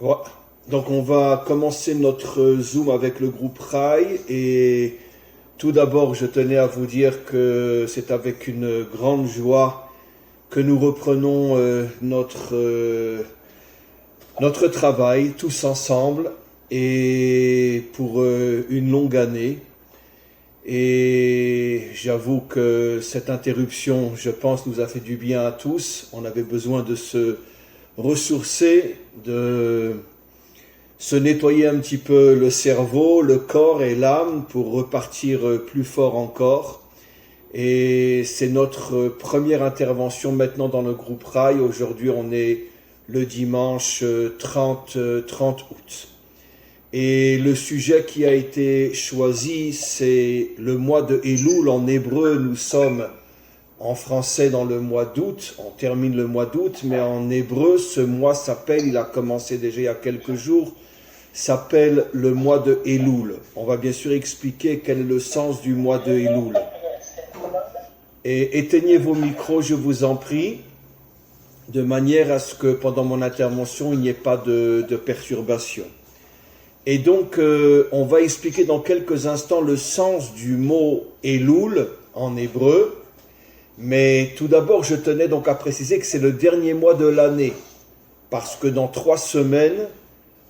Ouais. Donc on va commencer notre Zoom avec le groupe RAI et tout d'abord je tenais à vous dire que c'est avec une grande joie que nous reprenons notre travail tous ensemble et pour une longue année. Et j'avoue que cette interruption, je pense, nous a fait du bien à tous. On avait besoin de se ressourcer, de se nettoyer un petit peu le cerveau, le corps et l'âme pour repartir plus fort encore. Et c'est notre première intervention maintenant dans le groupe RAI. Aujourd'hui, on est le dimanche 30 août. Et le sujet qui a été choisi, c'est le mois de Elul. En hébreu, nous sommes en français dans le mois d'août. On termine le mois d'août, mais en hébreu, ce mois s'appelle, il a commencé déjà il y a quelques jours, s'appelle le mois de Elul. On va bien sûr expliquer quel est le sens du mois de Elul. Et éteignez vos micros, je vous en prie, de manière à ce que pendant mon intervention, il n'y ait pas de perturbation. Et donc, on va expliquer dans quelques instants le sens du mot Elul en hébreu. Mais tout d'abord, je tenais donc à préciser que c'est le dernier mois de l'année. Parce que dans 3 semaines,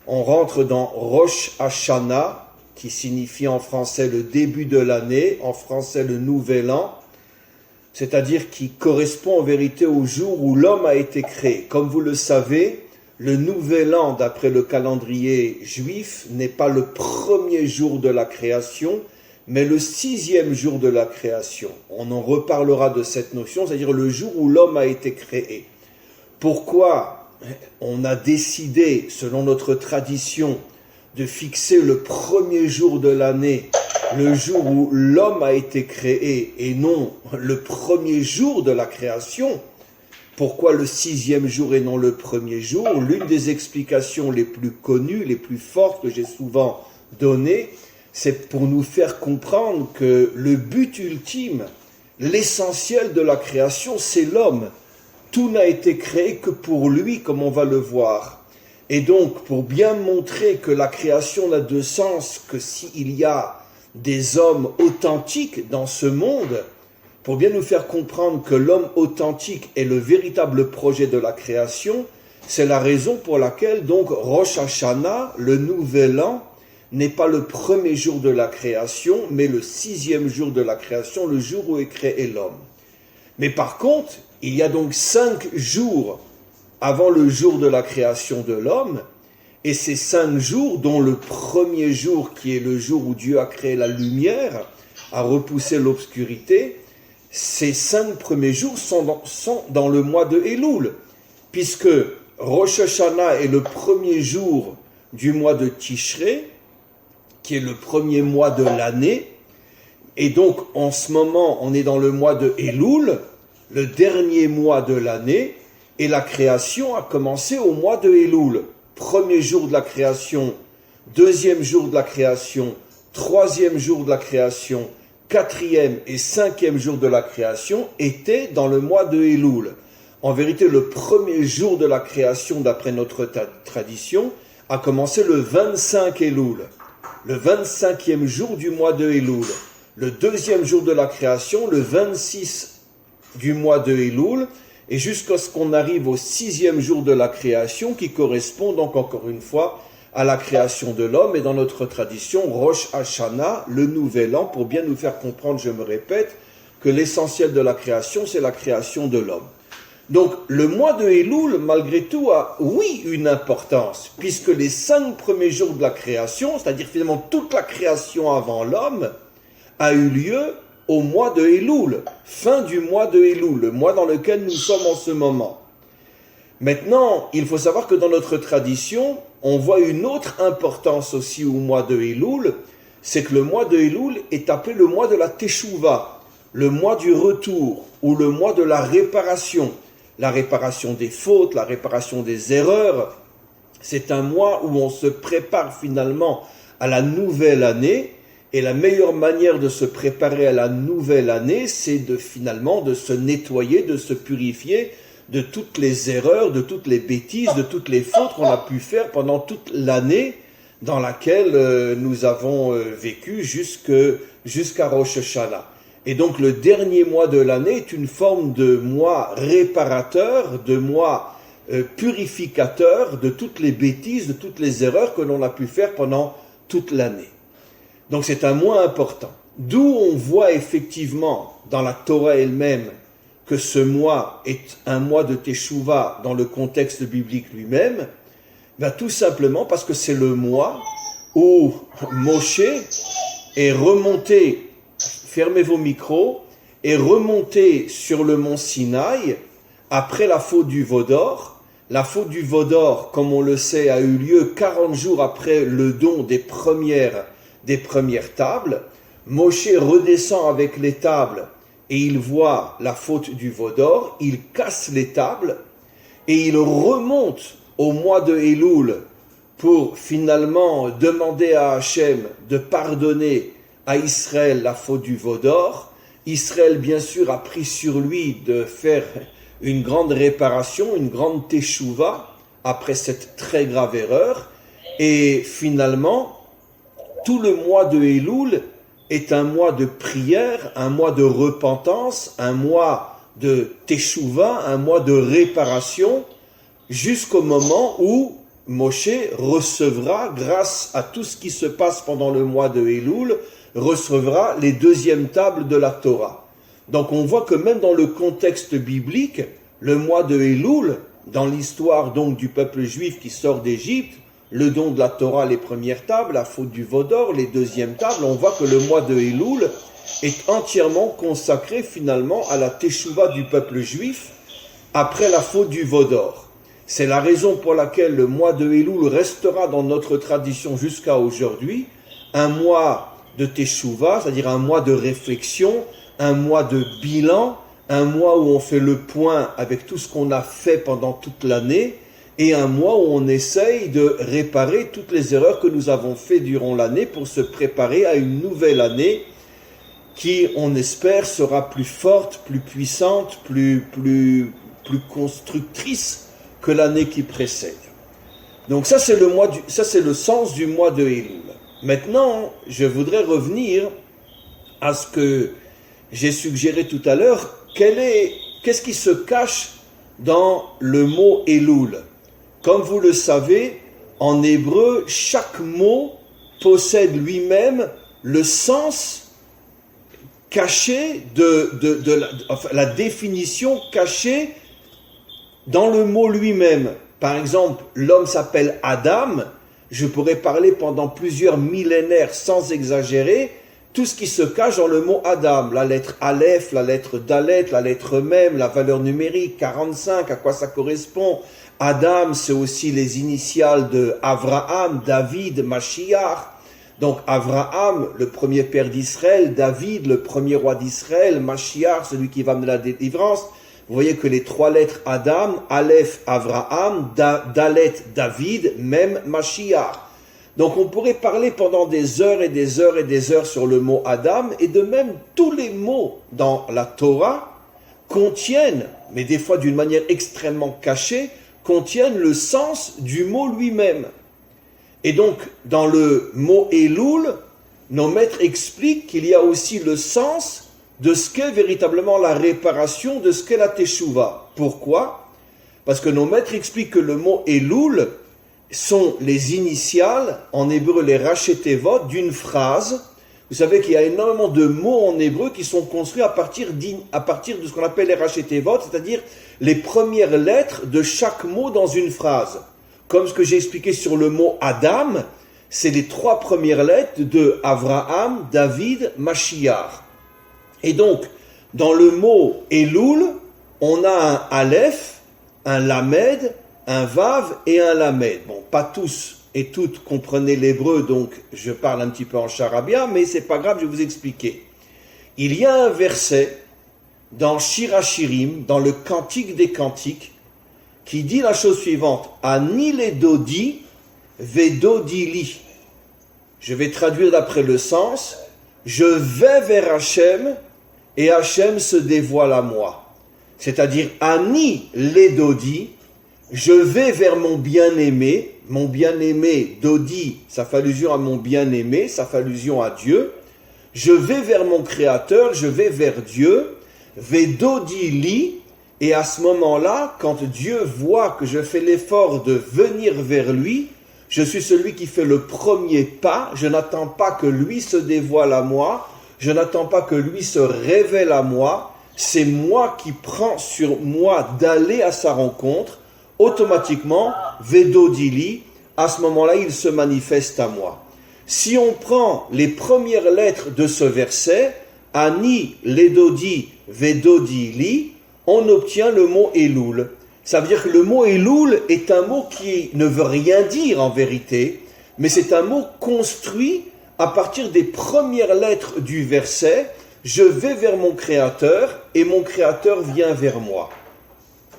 on rentre dans Rosh Hashanah, qui signifie en français le début de l'année, en français le nouvel an, c'est-à-dire qui correspond en vérité au jour où l'homme a été créé. Comme vous le savez, le nouvel an, d'après le calendrier juif, n'est pas le premier jour de la création, mais le 6e jour de la création. On en reparlera de cette notion, c'est-à-dire le jour où l'homme a été créé. Pourquoi on a décidé, selon notre tradition, de fixer le premier jour de l'année, le jour où l'homme a été créé, et non le premier jour de la création? Pourquoi le 6e jour et non le premier jour? L'une des explications les plus connues, les plus fortes que j'ai souvent données, c'est pour nous faire comprendre que le but ultime, l'essentiel de la création, c'est l'homme. Tout n'a été créé que pour lui, comme on va le voir. Et donc, pour bien montrer que la création n'a de sens que s'il y a des hommes authentiques dans ce monde, pour bien nous faire comprendre que l'homme authentique est le véritable projet de la création, c'est la raison pour laquelle donc Rosh Hashanah, le nouvel an, n'est pas le premier jour de la création, mais le 6e jour de la création, le jour où est créé l'homme. Mais par contre, il y a donc 5 jours avant le jour de la création de l'homme, et ces 5 jours, dont le premier jour qui est le jour où Dieu a créé la lumière, a repoussé l'obscurité, ces 5 premiers jours sont dans le mois de Elul, puisque Rosh Hashanah est le premier jour du mois de Tishré, qui est le premier mois de l'année, et donc en ce moment on est dans le mois de Elul, le dernier mois de l'année, et la création a commencé au mois de Elul. Premier jour de la création, deuxième jour de la création, troisième jour de la création, 4e et 5e jour de la création étaient dans le mois de Elul. En vérité, le premier jour de la création, d'après notre tradition, a commencé le 25 Elul, le 25e jour du mois de Elul. Le deuxième jour de la création, le 26 du mois de Elul, et jusqu'à ce qu'on arrive au 6e jour de la création, qui correspond donc encore une fois à la création de l'homme, et dans notre tradition, Rosh Hashanah, le nouvel an, pour bien nous faire comprendre, je me répète, que l'essentiel de la création, c'est la création de l'homme. Donc, le mois de Elul, malgré tout, a, oui, une importance, puisque les 5 premiers jours de la création, c'est-à-dire finalement toute la création avant l'homme, a eu lieu au mois de Elul, fin du mois de Elul, le mois dans lequel nous sommes en ce moment. Maintenant, il faut savoir que dans notre tradition, on voit une autre importance aussi au mois de Elul, c'est que le mois de Elul est appelé le mois de la Teshuvah, le mois du retour, ou le mois de la réparation des fautes, la réparation des erreurs. C'est un mois où on se prépare finalement à la nouvelle année, et la meilleure manière de se préparer à la nouvelle année, c'est finalement de se nettoyer, de se purifier, de toutes les erreurs, de toutes les bêtises, de toutes les fautes qu'on a pu faire pendant toute l'année dans laquelle nous avons vécu jusqu'à Rosh Hashanah. Et donc le dernier mois de l'année est une forme de mois réparateur, de mois purificateur de toutes les bêtises, de toutes les erreurs que l'on a pu faire pendant toute l'année. Donc c'est un mois important. D'où on voit effectivement dans la Torah elle-même que ce mois est un mois de Teshuvah dans le contexte biblique lui-même, ben tout simplement parce que c'est le mois où Moshe est remonté, fermez vos micros, est remonté sur le mont Sinaï après la faute du veau d'or. La faute du veau d'or, comme on le sait, a eu lieu 40 jours après le don des premières tables. Moshe redescend avec les tables et il voit la faute du veau d'or, il casse les tables et il remonte au mois de Elul pour finalement demander à Hachem de pardonner à Israël la faute du veau d'or. Israël, bien sûr, a pris sur lui de faire une grande réparation, une grande teshuva après cette très grave erreur. Et finalement, tout le mois de Elul est un mois de prière, un mois de repentance, un mois de teshuva, un mois de réparation, jusqu'au moment où Moshe recevra, grâce à tout ce qui se passe pendant le mois de Elul, recevra les deuxièmes tables de la Torah. Donc on voit que même dans le contexte biblique, le mois de Elul, dans l'histoire donc du peuple juif qui sort d'Égypte, le don de la Torah, les premières tables, la faute du veau d'or, les deuxièmes tables, on voit que le mois de Elul est entièrement consacré finalement à la teshuva du peuple juif après la faute du veau d'or. C'est la raison pour laquelle le mois de Elul restera dans notre tradition jusqu'à aujourd'hui, un mois de teshuva, c'est-à-dire un mois de réflexion, un mois de bilan, un mois où on fait le point avec tout ce qu'on a fait pendant toute l'année, et un mois où on essaye de réparer toutes les erreurs que nous avons faites durant l'année pour se préparer à une nouvelle année qui, on espère, sera plus forte, plus puissante, plus constructrice que l'année qui précède. Donc ça c'est le sens du mois de Elul. Maintenant, je voudrais revenir à ce que j'ai suggéré tout à l'heure. Qu'est-ce qui se cache dans le mot Elul? Comme vous le savez, en hébreu, chaque mot possède lui-même le sens caché la définition cachée dans le mot lui-même. Par exemple, l'homme s'appelle Adam. Je pourrais parler pendant plusieurs millénaires sans exagérer tout ce qui se cache dans le mot Adam, la lettre Aleph, la lettre Dalet, la lettre Mem, la valeur numérique 45, à quoi ça correspond. Adam, c'est aussi les initiales de Avraham, David, Mashiach. Donc Avraham, le premier père d'Israël, David, le premier roi d'Israël, Mashiach, celui qui va amener la délivrance. Vous voyez que les trois lettres Adam, Aleph, Avraham, Dalet, David, Mem, Mashiach. Donc on pourrait parler pendant des heures et des heures et des heures sur le mot Adam, et de même tous les mots dans la Torah contiennent, mais des fois d'une manière extrêmement cachée, contiennent le sens du mot lui-même. Et donc dans le mot Elul, nos maîtres expliquent qu'il y a aussi le sens de ce qu'est véritablement la réparation, de ce qu'est la teshuva. Pourquoi? Parce que nos maîtres expliquent que le mot Elul sont les initiales, en hébreu les rachetevot, d'une phrase. Vous savez qu'il y a énormément de mots en hébreu qui sont construits à partir de ce qu'on appelle les rachetevot, c'est-à-dire les premières lettres de chaque mot dans une phrase. Comme ce que j'ai expliqué sur le mot Adam, c'est les trois premières lettres de Avraham, David, Mashiach. Et donc, dans le mot Elul, on a un Aleph, un Lamed, un Vav et un Lamed. Bon, pas tous et toutes comprenaient l'hébreu, donc je parle un petit peu en charabia, mais c'est pas grave, je vais vous expliquer. Il y a un verset dans Shir HaShirim, dans le Cantique des Cantiques, qui dit la chose suivante: Ani le dodi vedodi li. Je vais traduire d'après le sens: je vais vers Hachem et Hachem se dévoile à moi. c'est-à-dire Ani Ledodi, je vais vers mon bien-aimé Dodi, ça fait allusion à mon bien-aimé, ça fait allusion à Dieu, je vais vers mon Créateur, je vais vers Dieu, Vedodi li, et à ce moment-là, quand Dieu voit que je fais l'effort de venir vers lui, je suis celui qui fait le premier pas, je n'attends pas que lui se dévoile à moi, je n'attends pas que lui se révèle à moi, c'est moi qui prends sur moi d'aller à sa rencontre, automatiquement, Vedodili, à ce moment-là, il se manifeste à moi. Si on prend les premières lettres de ce verset, Ani, Ledodi, Vedodili, on obtient le mot Elul. Ça veut dire que le mot Elul est un mot qui ne veut rien dire en vérité, mais c'est un mot construit à partir des premières lettres du verset. Je vais vers mon Créateur et mon Créateur vient vers moi.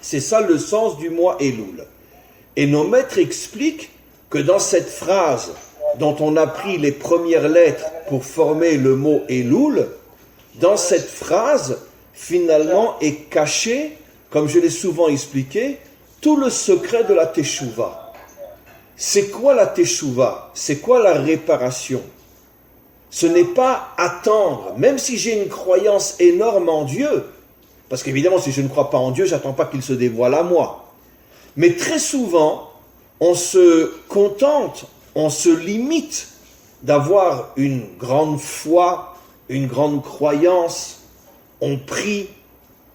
C'est ça le sens du mot Elul. Et nos maîtres expliquent que dans cette phrase dont on a pris les premières lettres pour former le mot Elul, dans cette phrase, finalement est caché, comme je l'ai souvent expliqué, tout le secret de la Teshuvah. C'est quoi la Teshuvah? C'est quoi la réparation? Ce n'est pas attendre, même si j'ai une croyance énorme en Dieu, parce qu'évidemment, si je ne crois pas en Dieu, j'attends pas qu'il se dévoile à moi. Mais très souvent, on se contente, on se limite d'avoir une grande foi, une grande croyance, on prie,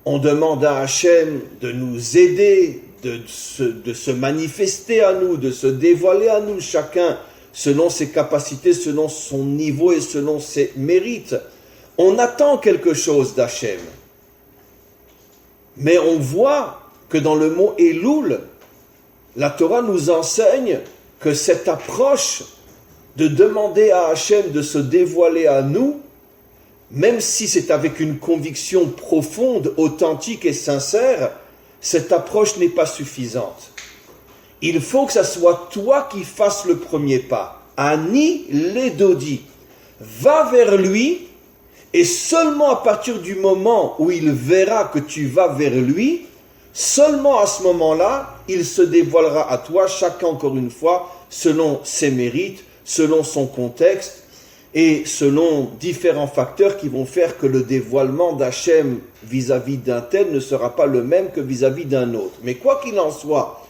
on demande à Hachem de nous aider, de se manifester à nous, de se dévoiler à nous, chacun selon ses capacités, selon son niveau et selon ses mérites. On attend quelque chose d'Hachem. Mais on voit que dans le mot Elul, la Torah nous enseigne que cette approche de demander à Hachem de se dévoiler à nous, même si c'est avec une conviction profonde, authentique et sincère, cette approche n'est pas suffisante. Il faut que ce soit toi qui fasses le premier pas. Ani Ledodi. Va vers lui, et seulement à partir du moment où il verra que tu vas vers lui, seulement à ce moment-là, il se dévoilera à toi, chacun encore une fois, selon ses mérites, selon son contexte, et selon différents facteurs qui vont faire que le dévoilement d'Hachem vis-à-vis d'un tel ne sera pas le même que vis-à-vis d'un autre. Mais quoi qu'il en soit,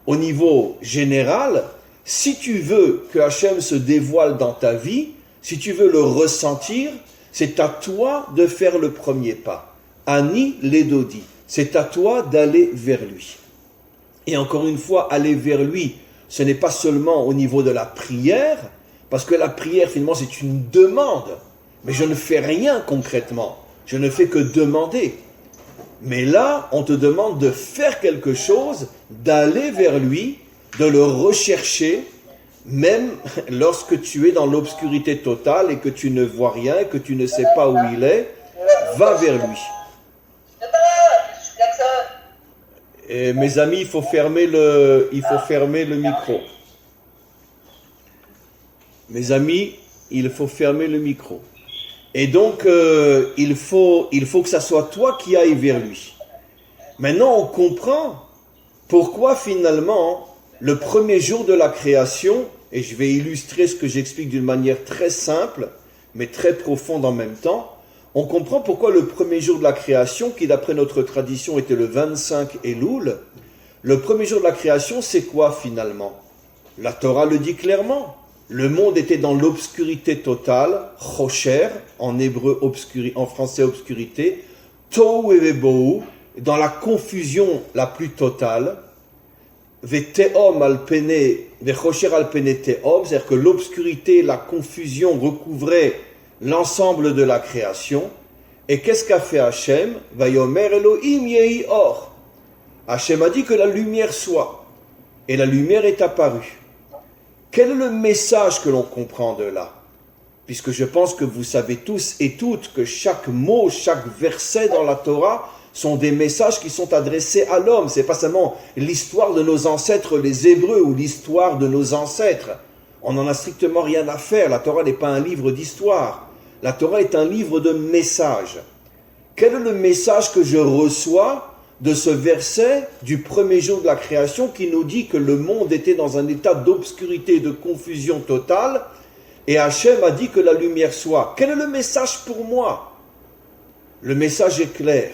au niveau général, si tu veux que Hachem se dévoile dans ta vie, si tu veux le ressentir, c'est à toi de faire le premier pas. Ani Ledodi. C'est à toi d'aller vers lui. Et encore une fois, aller vers lui, ce n'est pas seulement au niveau de la prière, parce que la prière, finalement, c'est une demande. Mais je ne fais rien concrètement. Je ne fais que demander. Mais là, on te demande de faire quelque chose, d'aller vers lui, de le rechercher, même lorsque tu es dans l'obscurité totale et que tu ne vois rien, et que tu ne sais pas où il est, va vers lui. Et mes amis, il faut fermer le micro. Mes amis, il faut fermer le micro. Et donc, il faut que ça soit toi qui ailles vers lui. Maintenant, on comprend pourquoi finalement, le premier jour de la création, et je vais illustrer ce que j'explique d'une manière très simple, mais très profonde en même temps, on comprend pourquoi le premier jour de la création, qui d'après notre tradition était le 25 Elul, le premier jour de la création, c'est quoi finalement? La Torah le dit clairement. Le monde était dans l'obscurité totale, chosher, en hébreu en français obscurité, tohu et bohu, dans la confusion la plus totale, ve'tehom al pene, ve'chosher al pene tehom, c'est-à-dire que l'obscurité, la confusion recouvrait l'ensemble de la création. Et qu'est-ce qu'a fait Hachem? Vayomer Elohim yehi or. Hachem a dit que la lumière soit, et la lumière est apparue. Quel est le message que l'on comprend de là? Puisque je pense que vous savez tous et toutes que chaque mot, chaque verset dans la Torah sont des messages qui sont adressés à l'homme. Ce n'est pas seulement l'histoire de nos ancêtres les Hébreux ou l'histoire de nos ancêtres. On n'en a strictement rien à faire. La Torah n'est pas un livre d'histoire. La Torah est un livre de messages. Quel est le message que je reçois de ce verset du premier jour de la création qui nous dit que le monde était dans un état d'obscurité, de confusion totale, et Hachem a dit que la lumière soit. Quel est le message pour moi? Le message est clair.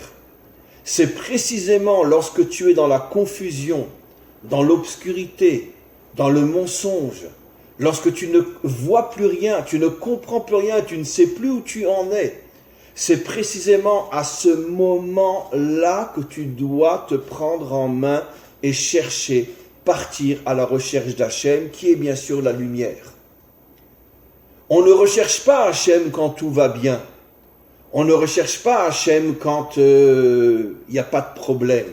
C'est précisément lorsque tu es dans la confusion, dans l'obscurité, dans le mensonge, lorsque tu ne vois plus rien, tu ne comprends plus rien, tu ne sais plus où tu en es, c'est précisément à ce moment-là que tu dois te prendre en main et chercher, partir à la recherche d'Hachem, qui est bien sûr la lumière. On ne recherche pas Hachem quand tout va bien. On ne recherche pas Hachem quand il n'y a pas de problème.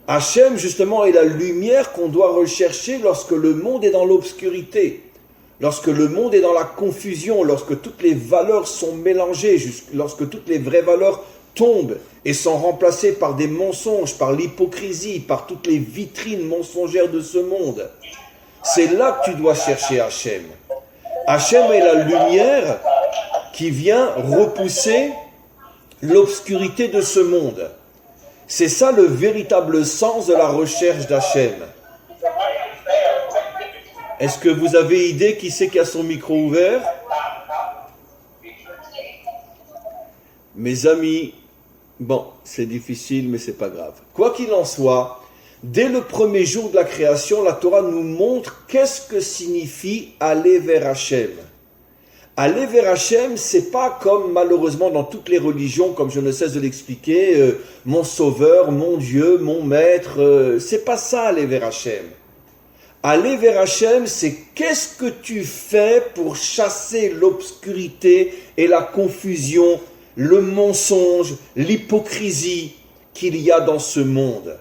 Hachem, justement, est la lumière qu'on doit rechercher lorsque le monde est dans l'obscurité, lorsque le monde est dans la confusion, lorsque toutes les valeurs sont mélangées, lorsque toutes les vraies valeurs tombent et sont remplacées par des mensonges, par l'hypocrisie, par toutes les vitrines mensongères de ce monde. C'est là que tu dois chercher Hachem. Hachem est la lumière qui vient repousser l'obscurité de ce monde. C'est ça le véritable sens de la recherche d'Hachem. Est-ce que vous avez idée qui c'est qui a son micro ouvert? Mes amis, bon, c'est difficile, mais c'est pas grave. Quoi qu'il en soit, dès le premier jour de la création, la Torah nous montre qu'est-ce que signifie aller vers Hachem. Aller vers Hachem, c'est pas comme malheureusement dans toutes les religions, comme je ne cesse de l'expliquer, mon sauveur, mon Dieu, mon maître, c'est pas ça aller vers Hachem. Aller vers Hachem, c'est qu'est-ce que tu fais pour chasser l'obscurité et la confusion, le mensonge, l'hypocrisie qu'il y a dans ce monde.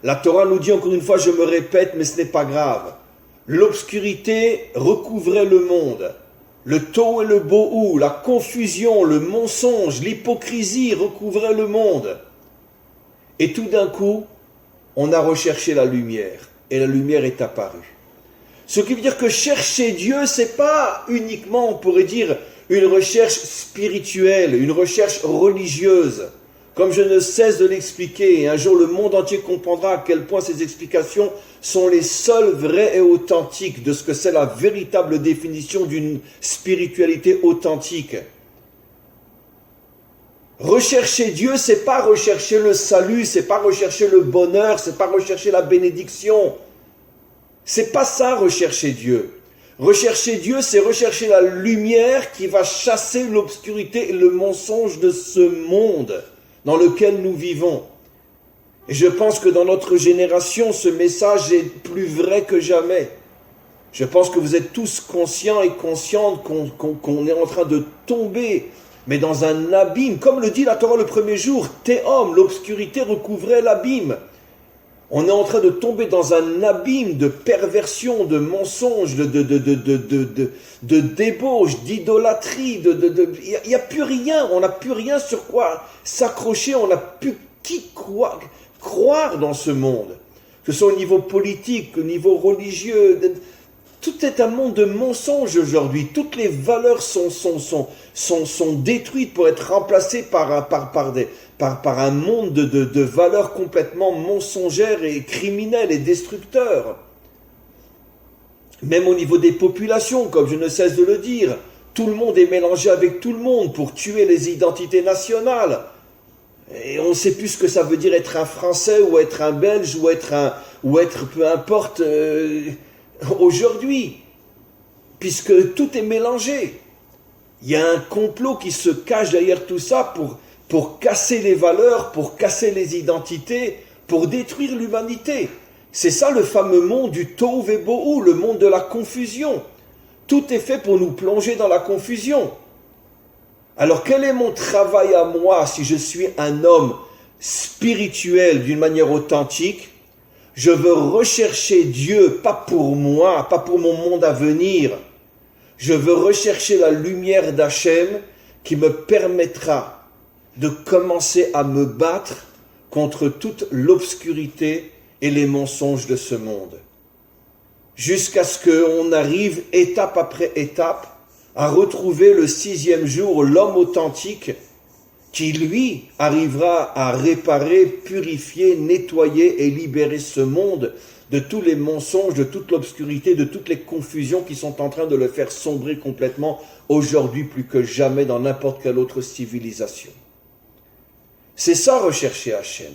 La Torah nous dit encore une fois, je me répète, mais ce n'est pas grave. L'obscurité recouvrait le monde. Le tohu et le bohu, la confusion, le mensonge, l'hypocrisie recouvraient le monde. Et tout d'un coup, on a recherché la lumière. Et la lumière est apparue. Ce qui veut dire que chercher Dieu, c'est pas uniquement, on pourrait dire, une recherche spirituelle, une recherche religieuse. Comme je ne cesse de l'expliquer, et un jour le monde entier comprendra à quel point ces explications sont les seules vraies et authentiques de ce que c'est la véritable définition d'une spiritualité authentique. Rechercher Dieu, c'est pas rechercher le salut, c'est pas rechercher le bonheur, c'est pas rechercher la bénédiction. C'est pas ça, rechercher Dieu. Rechercher Dieu, c'est rechercher la lumière qui va chasser l'obscurité et le mensonge de ce monde dans lequel nous vivons. Et je pense que dans notre génération, ce message est plus vrai que jamais. Je pense que vous êtes tous conscients et conscientes qu'on est en train de tomber, mais dans un abîme. Comme le dit la Torah le premier jour, Tehom, l'obscurité recouvrait l'abîme. On est en train de tomber dans un abîme de perversion, de mensonges, de débauche, d'idolâtrie. Il n'y a plus rien, on n'a plus rien sur quoi s'accrocher, on n'a plus qui croire dans ce monde. Que ce soit au niveau politique, au niveau religieux, tout est un monde de mensonges aujourd'hui. Toutes les valeurs sont détruites pour être remplacées par un monde de valeurs complètement mensongères et criminelles et destructeurs. Même au niveau des populations, comme je ne cesse de le dire, tout le monde est mélangé avec tout le monde pour tuer les identités nationales. Et on ne sait plus ce que ça veut dire être un Français ou être un Belge ou être peu importe aujourd'hui, puisque tout est mélangé. Il y a un complot qui se cache derrière tout ça pour casser les valeurs, pour casser les identités, pour détruire l'humanité. C'est ça le fameux monde du tohu et bohu, le monde de la confusion. Tout est fait pour nous plonger dans la confusion. Alors quel est mon travail à moi si je suis un homme spirituel d'une manière authentique? Je veux rechercher Dieu, pas pour moi, pas pour mon monde à venir. Je veux rechercher la lumière d'Hachem qui me permettra de commencer à me battre contre toute l'obscurité et les mensonges de ce monde. Jusqu'à ce qu'on arrive, étape après étape, à retrouver le 6e jour l'homme authentique qui lui arrivera à réparer, purifier, nettoyer et libérer ce monde de tous les mensonges, de toute l'obscurité, de toutes les confusions qui sont en train de le faire sombrer complètement aujourd'hui plus que jamais dans n'importe quelle autre civilisation. C'est ça rechercher Hachem.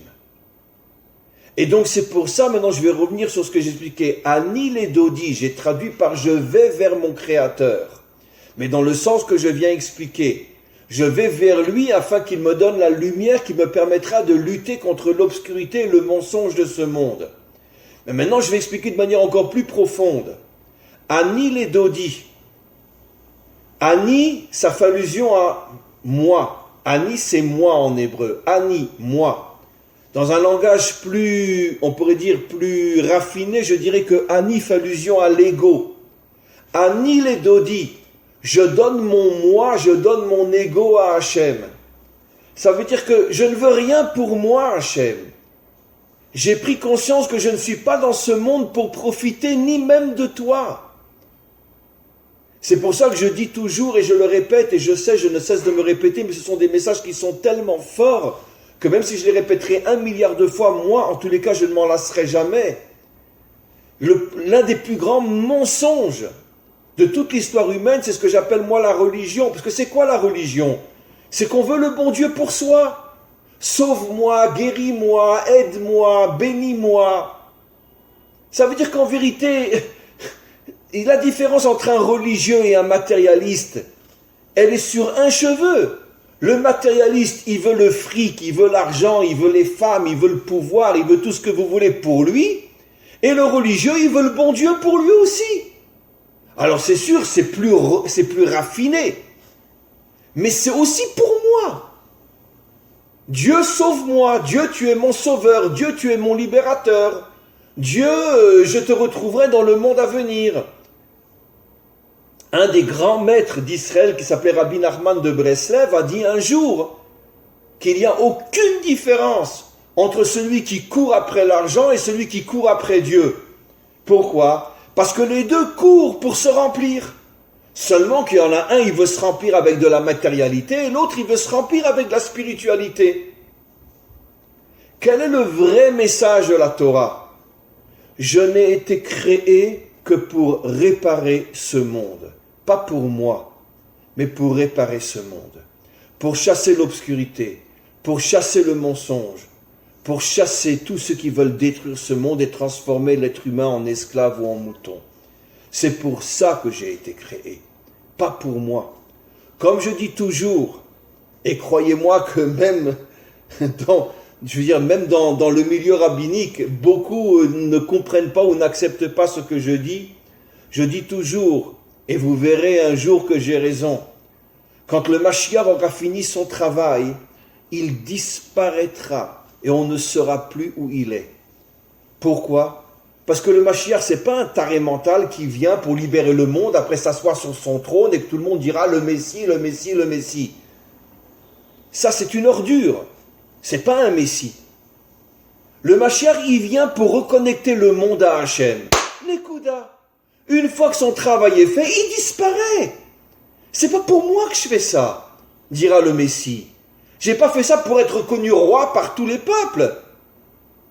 Et donc c'est pour ça, maintenant je vais revenir sur ce que j'expliquais. Ani les Dodi, j'ai traduit par je vais vers mon Créateur. Mais dans le sens que je viens expliquer. Je vais vers lui afin qu'il me donne la lumière qui me permettra de lutter contre l'obscurité et le mensonge de ce monde. Mais maintenant je vais expliquer de manière encore plus profonde. Ani les Dodi. Ani, ça fait allusion à moi. Ani c'est moi en hébreu. Ani, moi. Dans un langage plus, on pourrait dire plus raffiné, je dirais que Ani fait allusion à l'ego. Ani les Dodi, je donne mon moi, je donne mon ego à Hachem. Ça veut dire que je ne veux rien pour moi, Hachem. J'ai pris conscience que je ne suis pas dans ce monde pour profiter ni même de toi. C'est pour ça que je dis toujours, et je le répète, et je sais, je ne cesse de me répéter, mais ce sont des messages qui sont tellement forts que même si je les répéterai 1 milliard de fois, moi, en tous les cas, je ne m'en lasserai jamais. L'un des plus grands mensonges de toute l'histoire humaine, c'est ce que j'appelle moi la religion. Parce que c'est quoi la religion? C'est qu'on veut le bon Dieu pour soi. Sauve-moi, guéris-moi, aide-moi, bénis-moi. Ça veut dire qu'en vérité, la différence entre un religieux et un matérialiste, elle est sur un cheveu. Le matérialiste, il veut le fric, il veut l'argent, il veut les femmes, il veut le pouvoir, il veut tout ce que vous voulez pour lui. Et le religieux, il veut le bon Dieu pour lui aussi. Alors c'est sûr, c'est plus raffiné. Mais c'est aussi pour moi. Dieu sauve-moi, Dieu tu es mon sauveur, Dieu tu es mon libérateur. Dieu, je te retrouverai dans le monde à venir. Un des grands maîtres d'Israël qui s'appelait Rabbi Nachman de Breslev a dit un jour qu'il n'y a aucune différence entre celui qui court après l'argent et celui qui court après Dieu. Pourquoi? Parce que les deux courent pour se remplir. Seulement qu'il y en a un, il veut se remplir avec de la matérialité et l'autre, il veut se remplir avec de la spiritualité. Quel est le vrai message de la Torah? Je n'ai été créé que pour réparer ce monde. Pas pour moi, mais pour réparer ce monde. Pour chasser l'obscurité, pour chasser le mensonge, pour chasser tous ceux qui veulent détruire ce monde et transformer l'être humain en esclave ou en mouton. C'est pour ça que j'ai été créé, pas pour moi. Comme je dis toujours, et croyez-moi que même dans le milieu rabbinique, beaucoup ne comprennent pas ou n'acceptent pas ce que je dis. Je dis toujours, et vous verrez un jour que j'ai raison, quand le Mashiach aura fini son travail, il disparaîtra et on ne saura plus où il est. Pourquoi? Parce que le Mashiach, c'est pas un taré mental qui vient pour libérer le monde, après s'asseoir sur son trône et que tout le monde dira le Messie, le Messie, le Messie. Ça, c'est une ordure. C'est pas un Messie. Le Mashiach, il vient pour reconnecter le monde à Hachem. Nekuda. Une fois que son travail est fait, il disparaît. C'est pas pour moi que je fais ça, dira le Messie. J'ai pas fait ça pour être reconnu roi par tous les peuples.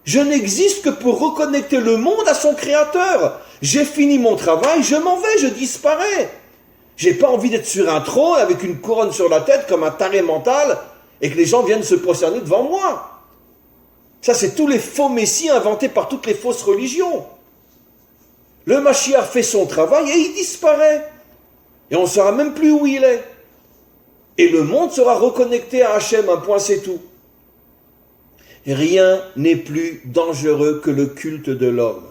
Je n'existe que pour reconnecter le monde à son créateur. J'ai fini mon travail, je m'en vais, je disparais. J'ai pas envie d'être sur un trône avec une couronne sur la tête comme un taré mental et que les gens viennent se prosterner devant moi. Ça, c'est tous les faux messies inventés par toutes les fausses religions. Le Mashiach fait son travail et il disparaît. Et on ne saura même plus où il est. Et le monde sera reconnecté à Hachem, un point c'est tout. Rien n'est plus dangereux que le culte de l'homme.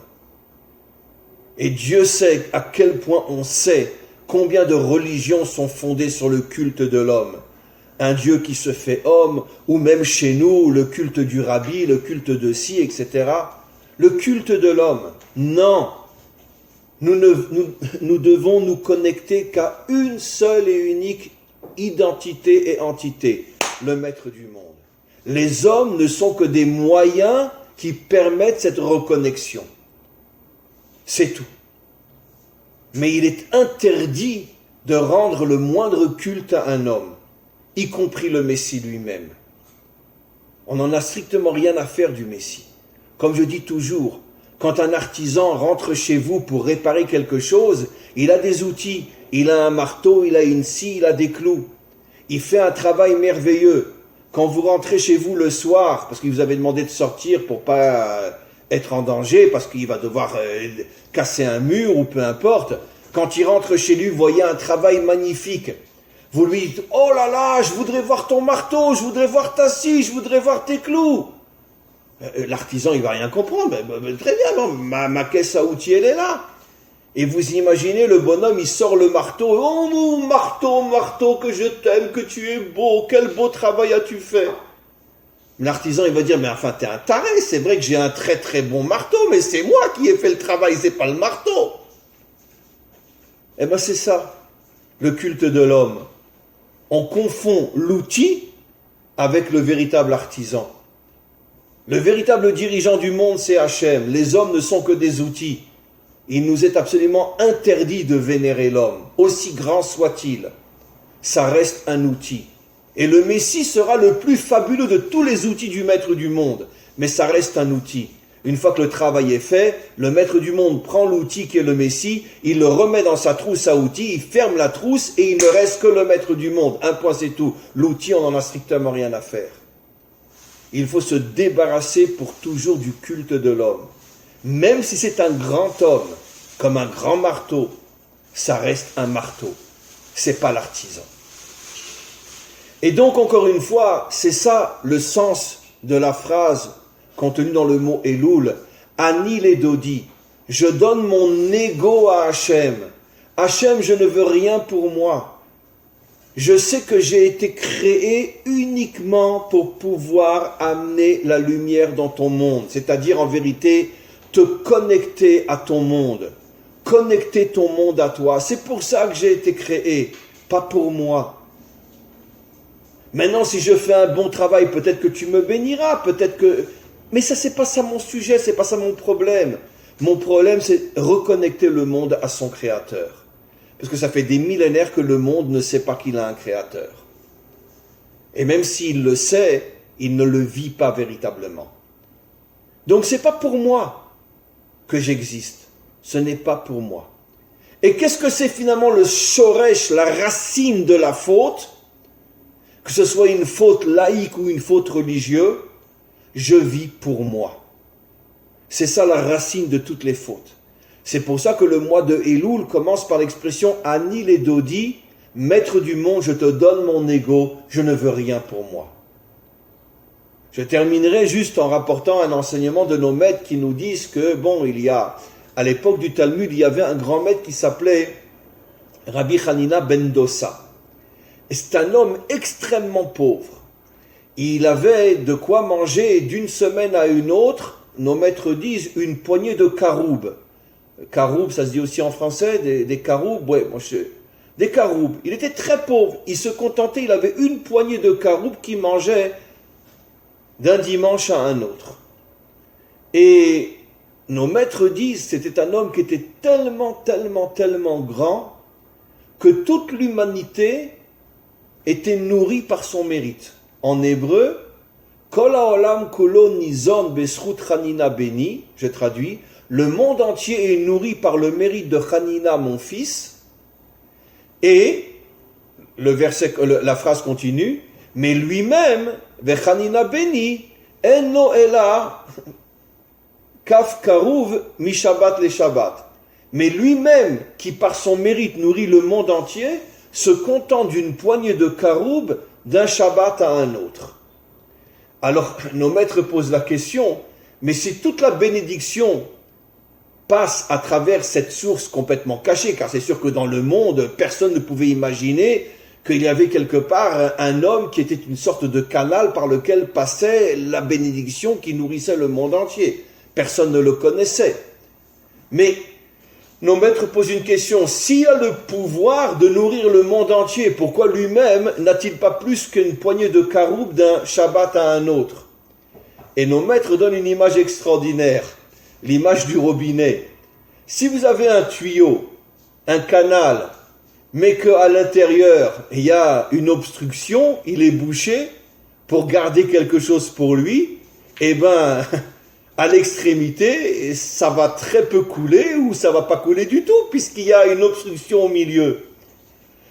Et Dieu sait à quel point on sait combien de religions sont fondées sur le culte de l'homme. Un Dieu qui se fait homme, ou même chez nous, le culte du rabbi, le culte de ci, etc. Le culte de l'homme. Non. Nous devons nous connecter qu'à une seule et unique identité et entité, le maître du monde. Les hommes ne sont que des moyens qui permettent cette reconnexion. C'est tout. Mais il est interdit de rendre le moindre culte à un homme. y compris le Messie lui-même. On n'en a strictement rien à faire du Messie. Comme je dis toujours, quand un artisan rentre chez vous pour réparer quelque chose, il a des outils, il a un marteau, il a une scie, il a des clous. Il fait un travail merveilleux. Quand vous rentrez chez vous le soir, parce qu'il vous avait demandé de sortir pour pas être en danger, parce qu'il va devoir casser un mur ou peu importe, quand il rentre chez lui, vous voyez un travail magnifique. Vous lui dites, oh là là, je voudrais voir ton marteau, je voudrais voir ta scie, je voudrais voir tes clous. L'artisan, il va rien comprendre. Très bien, non, ma caisse à outils, elle est là. Et vous imaginez, le bonhomme, il sort le marteau. Oh, marteau, que je t'aime, que tu es beau, quel beau travail as-tu fait. L'artisan, il va dire, mais enfin, t'es un taré, c'est vrai que j'ai un très très bon marteau, mais c'est moi qui ai fait le travail, c'est pas le marteau. Eh bien, c'est ça, le culte de l'homme. On confond l'outil avec le véritable artisan. Le véritable dirigeant du monde, c'est Hachem. Les hommes ne sont que des outils. Il nous est absolument interdit de vénérer l'homme, aussi grand soit-il. Ça reste un outil. Et le Messie sera le plus fabuleux de tous les outils du maître du monde. Mais ça reste un outil. Une fois que le travail est fait, le maître du monde prend l'outil qui est le Messie, il le remet dans sa trousse à outils, il ferme la trousse et il ne reste que le maître du monde. Un point, c'est tout. L'outil, on n'en a strictement rien à faire. Il faut se débarrasser pour toujours du culte de l'homme. Même si c'est un grand homme, comme un grand marteau, ça reste un marteau. C'est pas l'artisan. Et donc, encore une fois, c'est ça le sens de la phrase contenue dans le mot Elul. Ani les dodi. Je donne mon ego à Hachem. Hachem, je ne veux rien pour moi. Je sais que j'ai été créé uniquement pour pouvoir amener la lumière dans ton monde. C'est-à-dire, en vérité, te connecter à ton monde. Connecter ton monde à toi. C'est pour ça que j'ai été créé, pas pour moi. Maintenant, si je fais un bon travail, peut-être que tu me béniras, peut-être que... Mais ça, c'est pas ça mon sujet, c'est pas ça mon problème. Mon problème, c'est reconnecter le monde à son créateur. Parce que ça fait des millénaires que le monde ne sait pas qu'il a un créateur. Et même s'il le sait, il ne le vit pas véritablement. Donc c'est pas pour moi que j'existe. Ce n'est pas pour moi. Et qu'est-ce que c'est finalement le shoresh, la racine de la faute? Que ce soit une faute laïque ou une faute religieuse, je vis pour moi. C'est ça la racine de toutes les fautes. C'est pour ça que le mois de Elul commence par l'expression « Ani les dodi », « Maître du monde, je te donne mon ego, je ne veux rien pour moi ». Je terminerai juste en rapportant un enseignement de nos maîtres qui nous disent que, à l'époque du Talmud, il y avait un grand maître qui s'appelait Rabbi Hanina ben Dossa. Et c'est un homme extrêmement pauvre. Il avait de quoi manger d'une semaine à une autre, nos maîtres disent, une poignée de caroubes. Caroubes, ça se dit aussi en français, des caroubes, des caroubes. Il était très pauvre, il se contentait, il avait une poignée de caroubes qu'il mangeait d'un dimanche à un autre. Et nos maîtres disent, c'était un homme qui était tellement grand, que toute l'humanité était nourrie par son mérite. En hébreu, Kol haolam kulo nizon besrut Hanina beni, je traduis, le monde entier est nourri par le mérite de Hanina, mon fils, et la phrase continue, mais lui-même, Vechanina beni, enno ela kaf karuv mi Shabbat le Shabbat. Mais lui-même, qui par son mérite nourrit le monde entier, se contente d'une poignée de caroubes d'un Shabbat à un autre. Alors, nos maîtres posent la question, mais si toute la bénédiction passe à travers cette source complètement cachée, car c'est sûr que dans le monde, personne ne pouvait imaginer qu'il y avait quelque part un homme qui était une sorte de canal par lequel passait la bénédiction qui nourrissait le monde entier. Personne ne le connaissait. Mais nos maîtres posent une question. S'il a le pouvoir de nourrir le monde entier, pourquoi lui-même n'a-t-il pas plus qu'une poignée de caroubes d'un Shabbat à un autre? Et nos maîtres donnent une image extraordinaire, l'image du robinet. Si vous avez un tuyau, un canal, mais qu'à l'intérieur, il y a une obstruction, il est bouché, pour garder quelque chose pour lui, eh ben, à l'extrémité, ça va très peu couler ou ça va pas couler du tout, puisqu'il y a une obstruction au milieu.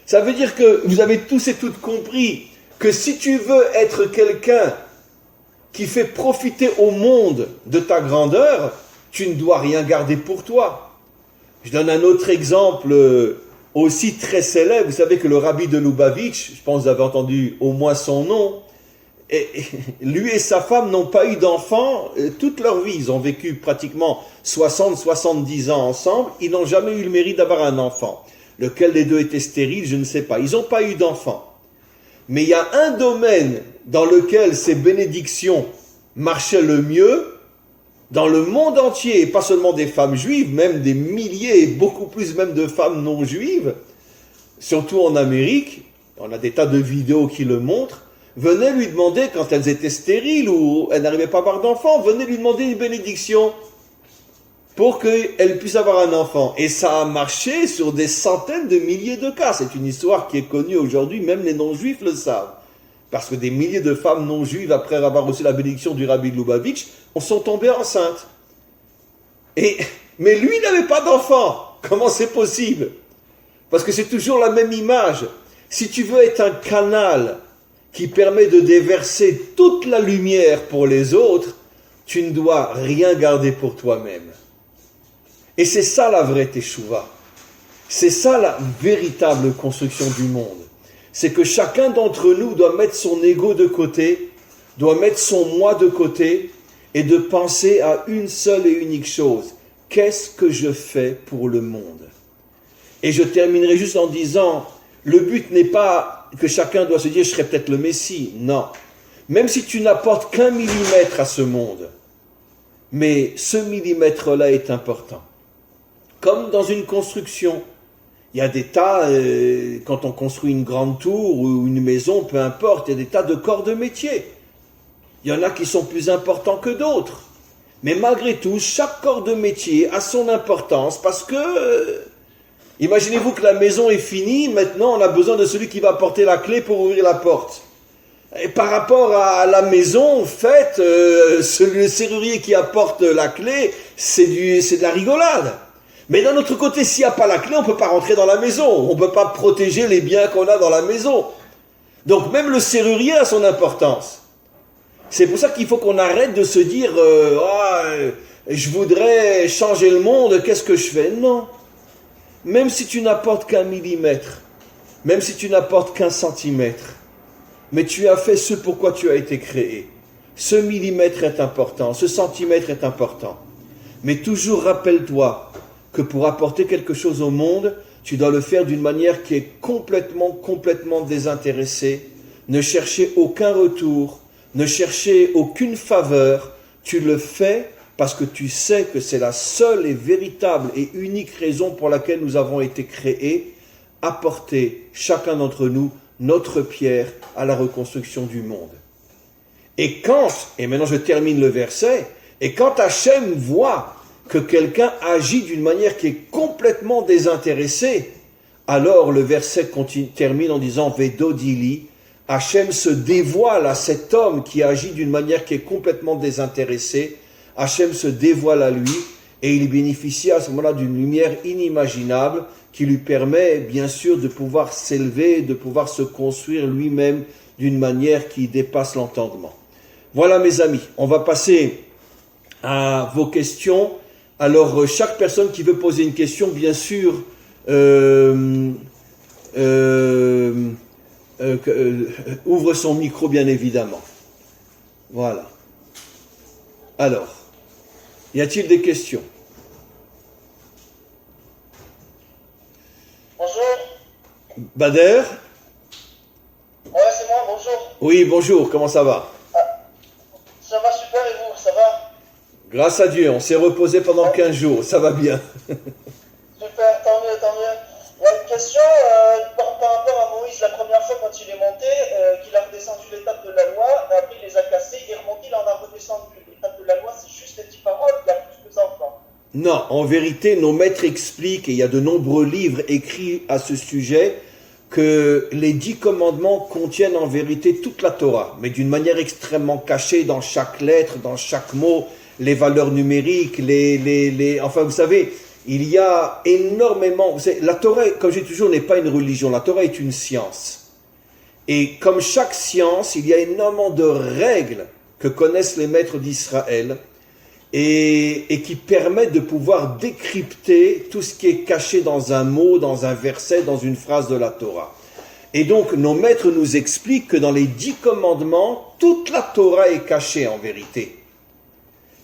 Ça veut dire que vous avez tous et toutes compris que si tu veux être quelqu'un qui fait profiter au monde de ta grandeur, tu ne dois rien garder pour toi. Je donne un autre exemple aussi très célèbre. Vous savez que le rabbi de Lubavitch, je pense que vous avez entendu au moins son nom, et lui et sa femme n'ont pas eu d'enfants toute leur vie. Ils ont vécu pratiquement 60-70 ans ensemble. Ils n'ont jamais eu le mérite d'avoir un enfant. Lequel des deux était stérile, je ne sais pas. Ils n'ont pas eu d'enfants. Mais il y a un domaine dans lequel ces bénédictions marchaient le mieux, dans le monde entier, et pas seulement des femmes juives, même des milliers, et beaucoup plus même de femmes non juives, surtout en Amérique, on a des tas de vidéos qui le montrent, venaient lui demander, quand elles étaient stériles ou elles n'arrivaient pas à avoir d'enfants, venaient lui demander une bénédiction pour qu'elle puisse avoir un enfant. Et ça a marché sur des centaines de milliers de cas. C'est une histoire qui est connue aujourd'hui, même les non-juifs le savent. Parce que des milliers de femmes non-juives, après avoir reçu la bénédiction du rabbi de Lubavitch, sont tombées enceintes. Mais lui, il n'avait pas d'enfant. Comment c'est possible? Parce que c'est toujours la même image. Si tu veux être un canal qui permet de déverser toute la lumière pour les autres, tu ne dois rien garder pour toi-même. Et c'est ça la vraie teshuva. C'est ça la véritable construction du monde. C'est que chacun d'entre nous doit mettre son ego de côté, doit mettre son moi de côté et de penser à une seule et unique chose. Qu'est-ce que je fais pour le monde? Et je terminerai juste en disant, le but n'est pas que chacun doit se dire, je serai peut-être le Messie. Non. Même si tu n'apportes qu'un millimètre à ce monde, mais ce millimètre-là est important. Comme dans une construction, il y a des tas, quand on construit une grande tour ou une maison, peu importe, il y a des tas de corps de métier. Il y en a qui sont plus importants que d'autres. Mais malgré tout, chaque corps de métier a son importance parce que, imaginez-vous que la maison est finie, maintenant on a besoin de celui qui va porter la clé pour ouvrir la porte. Et par rapport à la maison faite, le serrurier qui apporte la clé, c'est de la rigolade. Mais d'un autre côté, s'il n'y a pas la clé, on ne peut pas rentrer dans la maison. On ne peut pas protéger les biens qu'on a dans la maison. Donc même le serrurier a son importance. C'est pour ça qu'il faut qu'on arrête de se dire je voudrais changer le monde, qu'est-ce que je fais? Non. Même si tu n'apportes qu'un millimètre, même si tu n'apportes qu'un centimètre, mais tu as fait ce pourquoi tu as été créé. Ce millimètre est important, ce centimètre est important. Mais toujours rappelle-toi que pour apporter quelque chose au monde, tu dois le faire d'une manière qui est complètement désintéressée. Ne chercher aucun retour, ne chercher aucune faveur. Tu le fais parce que tu sais que c'est la seule et véritable et unique raison pour laquelle nous avons été créés, apporter chacun d'entre nous notre pierre à la reconstruction du monde. Et maintenant je termine le verset, et quand Hachem voit que quelqu'un agit d'une manière qui est complètement désintéressée, alors le verset termine en disant « Vedodili », Hachem se dévoile à cet homme qui agit d'une manière qui est complètement désintéressée, Hachem se dévoile à lui et il bénéficie à ce moment-là d'une lumière inimaginable qui lui permet bien sûr de pouvoir s'élever, de pouvoir se construire lui-même d'une manière qui dépasse l'entendement. Voilà mes amis, on va passer à vos questions. Alors chaque personne qui veut poser une question, bien sûr, ouvre son micro bien évidemment. Voilà. Alors, y a-t-il des questions? Bonjour. Bader? Ouais, c'est moi, bonjour. Oui, bonjour, comment ça va? Ça va super et vous, ça va? Grâce à Dieu, on s'est reposé pendant 15 jours, ça va bien. Super, tant mieux, tant mieux. Il y a une question par rapport à Moïse, la première fois quand il est monté, qu'il a redescendu l'étape de la loi, après il les a cassés, il est remonté, il en a redescendu l'étape de la loi, c'est juste les 10 paroles, il y a plus que ça encore. Non, en vérité, nos maîtres expliquent, et il y a de nombreux livres écrits à ce sujet, que les 10 commandements contiennent en vérité toute la Torah, mais d'une manière extrêmement cachée dans chaque lettre, dans chaque mot, les valeurs numériques, enfin vous savez, il y a énormément, la Torah, comme je dis toujours, n'est pas une religion, la Torah est une science. Et comme chaque science, il y a énormément de règles que connaissent les maîtres d'Israël, et qui permettent de pouvoir décrypter tout ce qui est caché dans un mot, dans un verset, dans une phrase de la Torah. Et donc, nos maîtres nous expliquent que dans les 10 commandements, toute la Torah est cachée en vérité.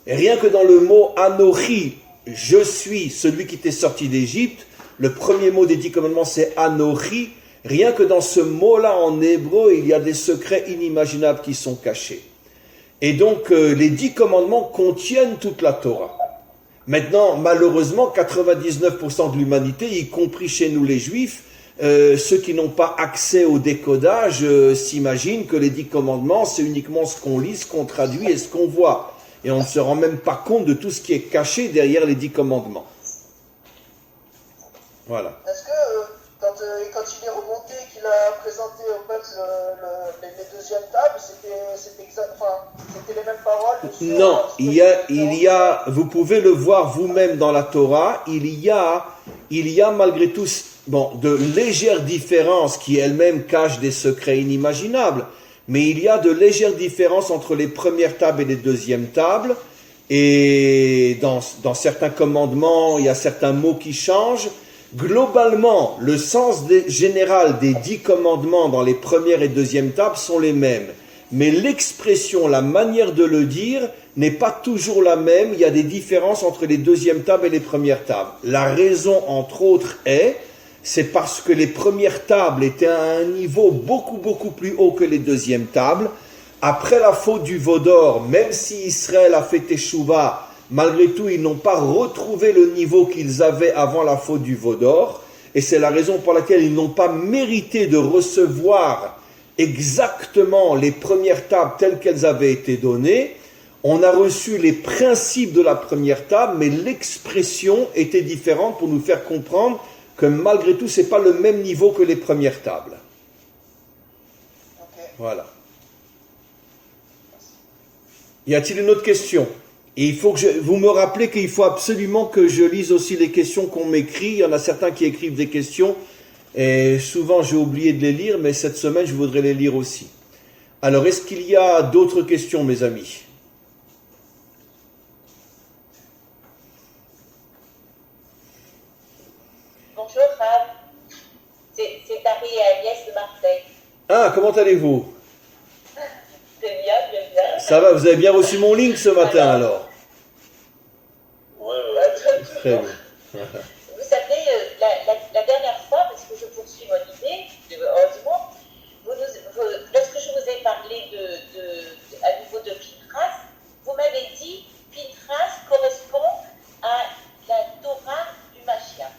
Et rien que dans le mot « Anochi », je suis celui qui t'est sorti d'Égypte, le premier mot des 10 commandements c'est « Anochi », rien que dans ce mot-là en hébreu, il y a des secrets inimaginables qui sont cachés. Et donc, les 10 commandements contiennent toute la Torah. Maintenant, malheureusement, 99% de l'humanité, y compris chez nous les Juifs, ceux qui n'ont pas accès au décodage, s'imaginent que les 10 commandements, c'est uniquement ce qu'on lit, ce qu'on traduit et ce qu'on voit. Et on ne se rend même pas compte de tout ce qui est caché derrière les 10 commandements. Voilà. Est-ce que quand il est remonté, qu'il a présenté au peuple les deuxièmes tables, c'était les mêmes paroles Non, il y a, vous pouvez le voir vous-même dans la Torah, il y a malgré tout, de légères différences qui elles-mêmes cachent des secrets inimaginables, mais il y a de légères différences entre les premières tables et les deuxièmes tables, et dans certains commandements, il y a certains mots qui changent. Globalement, le sens général des 10 commandements dans les premières et deuxièmes tables sont les mêmes. Mais l'expression, la manière de le dire n'est pas toujours la même. Il y a des différences entre les deuxièmes tables et les premières tables. La raison, entre autres, c'est parce que les premières tables étaient à un niveau beaucoup, beaucoup plus haut que les deuxièmes tables. Après la faute du veau d'or, même si Israël a fait Teshuvah, malgré tout, ils n'ont pas retrouvé le niveau qu'ils avaient avant la faute du veau d'or. Et c'est la raison pour laquelle ils n'ont pas mérité de recevoir exactement les premières tables telles qu'elles avaient été données. On a reçu les principes de la première table, mais l'expression était différente pour nous faire comprendre que malgré tout, ce n'est pas le même niveau que les premières tables. Okay. Voilà. Y a-t-il une autre question ? Et il faut que vous me rappelez qu'il faut absolument que je lise aussi les questions qu'on m'écrit. Il y en a certains qui écrivent des questions et souvent j'ai oublié de les lire, mais cette semaine je voudrais les lire aussi. Alors, est-ce qu'il y a d'autres questions, mes amis ? Bonjour Rav, c'est Marie et Agnès de Marseille. Ah, comment allez-vous ? Très bien, bien, bien. Ça va, vous avez bien reçu mon link ce matin alors ? Très bien. Vous savez, la dernière fois, parce que je poursuis mon idée, heureusement, lorsque je vous ai parlé à nouveau de Pinchas, vous m'avez dit Pinchas correspond à la Torah du Mashiach.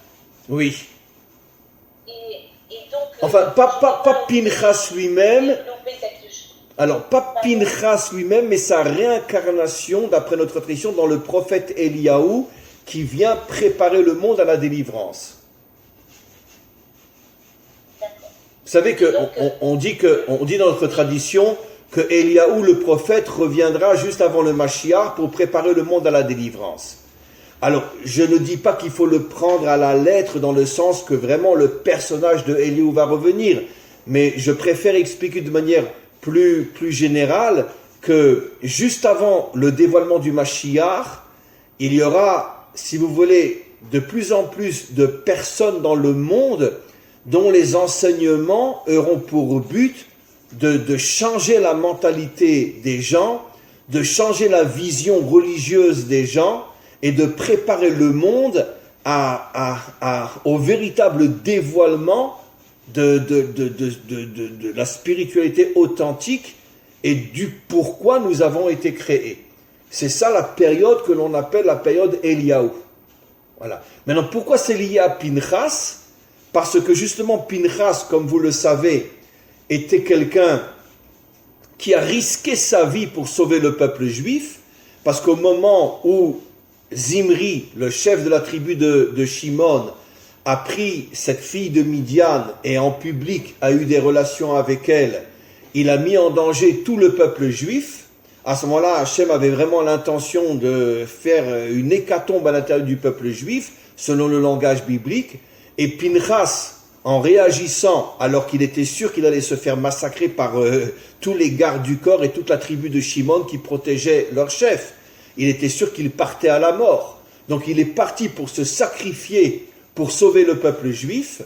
Oui. Et donc... Enfin, pas Pinchas lui-même. Alors, pas Pinchas lui-même, mais sa réincarnation, d'après notre tradition, dans le prophète Eliaou, qui vient préparer le monde à la délivrance. D'accord. Vous savez on dit dans notre tradition que Eliaou, le prophète, reviendra juste avant le Mashiach pour préparer le monde à la délivrance. Alors, je ne dis pas qu'il faut le prendre à la lettre dans le sens que vraiment le personnage de Eliaou va revenir, mais je préfère expliquer de manière plus générale que juste avant le dévoilement du Mashiach, il y aura, si vous voulez, de plus en plus de personnes dans le monde dont les enseignements auront pour but de changer la mentalité des gens, de changer la vision religieuse des gens et de préparer le monde au véritable dévoilement de la spiritualité authentique et du pourquoi nous avons été créés. C'est ça la période que l'on appelle la période Eliaou. Voilà. Maintenant, pourquoi c'est lié à Pinchas ? Parce que justement Pinchas, comme vous le savez, était quelqu'un qui a risqué sa vie pour sauver le peuple juif, parce qu'au moment où Zimri, le chef de la tribu de Shimon, a pris cette fille de Midian et en public a eu des relations avec elle, il a mis en danger tout le peuple juif. À ce moment-là, Hachem avait vraiment l'intention de faire une hécatombe à l'intérieur du peuple juif, selon le langage biblique. Et Pinchas, en réagissant, alors qu'il était sûr qu'il allait se faire massacrer par tous les gardes du corps et toute la tribu de Shimon qui protégeait leur chef, il était sûr qu'il partait à la mort. Donc il est parti pour se sacrifier, pour sauver le peuple juif.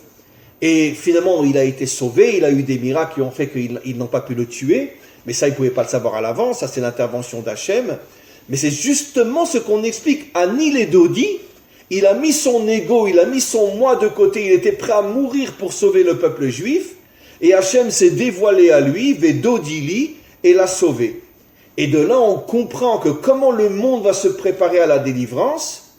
Et finalement, il a été sauvé, il a eu des miracles qui ont fait qu'ils n'ont pas pu le tuer. Mais ça, ils ne pouvaient pas le savoir à l'avance, ça c'est l'intervention d'Hachem. Mais c'est justement ce qu'on explique. Anil et Dodi, il a mis son ego, il a mis son moi de côté, il était prêt à mourir pour sauver le peuple juif. Et Hachem s'est dévoilé à lui, Vedodili, et l'a sauvé. Et de là, on comprend que comment le monde va se préparer à la délivrance,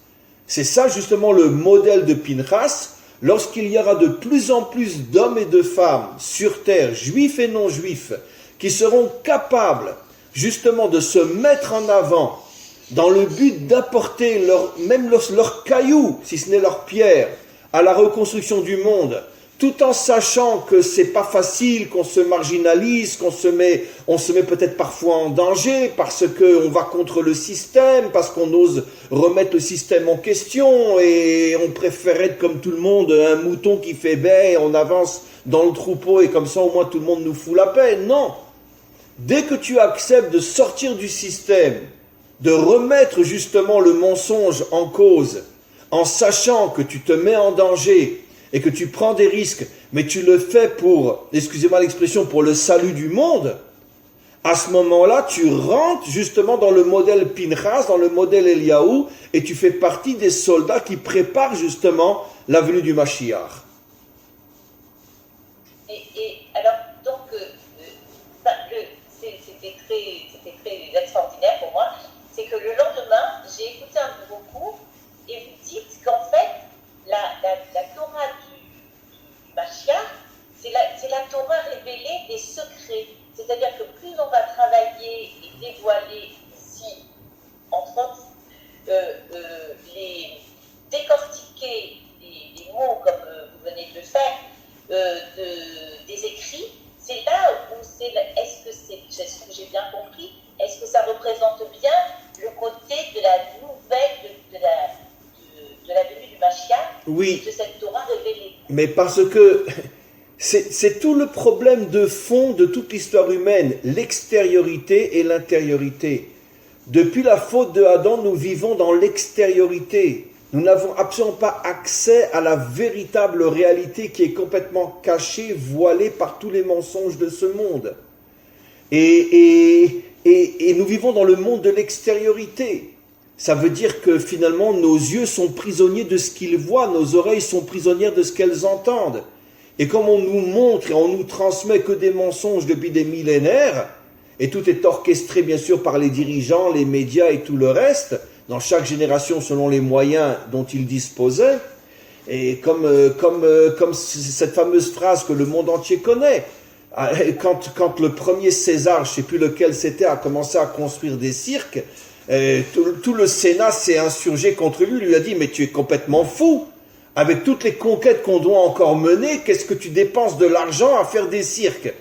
c'est ça justement le modèle de Pinchas. Lorsqu'il y aura de plus en plus d'hommes et de femmes sur terre, juifs et non juifs, qui seront capables justement de se mettre en avant dans le but d'apporter leurs cailloux, si ce n'est leurs pierres, à la reconstruction du monde, tout en sachant que c'est pas facile, qu'on se marginalise, on se met peut-être parfois en danger parce qu'on va contre le système, parce qu'on ose remettre le système en question et on préfère être comme tout le monde, un mouton qui fait baie, on avance dans le troupeau et comme ça au moins tout le monde nous fout la paix. Non! Dès que tu acceptes de sortir du système, de remettre justement le mensonge en cause, en sachant que tu te mets en danger et que tu prends des risques, mais tu le fais pour, excusez-moi l'expression, pour le salut du monde, à ce moment-là, tu rentres justement dans le modèle Pinchas, dans le modèle Eliaou, et tu fais partie des soldats qui préparent justement la venue du Mashiach. Et alors, donc, c'était très extraordinaire pour moi, c'est que le lendemain, j'ai écouté un de vos cours et vous dites qu'en fait, la Torah du Mashiach, c'est la Torah révélée des secrets. C'est-à-dire que plus on va travailler et dévoiler ici, entre autres, décortiquer les mots comme vous venez de le faire, des écrits, c'est là où est-ce que j'ai bien compris, est-ce que ça représente bien le côté de la nouvelle, de la venue du Mashiach, oui, de cette Torah révélée. Mais parce que c'est tout le problème de fond de toute l'histoire humaine, l'extériorité et l'intériorité. Depuis la faute de Adam, nous vivons dans l'extériorité. Nous n'avons absolument pas accès à la véritable réalité qui est complètement cachée, voilée par tous les mensonges de ce monde. Et nous vivons dans le monde de l'extériorité. Ça veut dire que finalement nos yeux sont prisonniers de ce qu'ils voient, nos oreilles sont prisonnières de ce qu'elles entendent. Et comme on nous montre et on nous transmet que des mensonges depuis des millénaires, et tout est orchestré bien sûr par les dirigeants, les médias et tout le reste, dans chaque génération selon les moyens dont ils disposaient, et comme cette fameuse phrase que le monde entier connaît, quand le premier César, je ne sais plus lequel c'était, a commencé à construire des cirques, tout le Sénat s'est insurgé contre lui a dit « Mais tu es complètement fou ! Avec toutes les conquêtes qu'on doit encore mener, qu'est-ce que tu dépenses de l'argent à faire des cirques ?»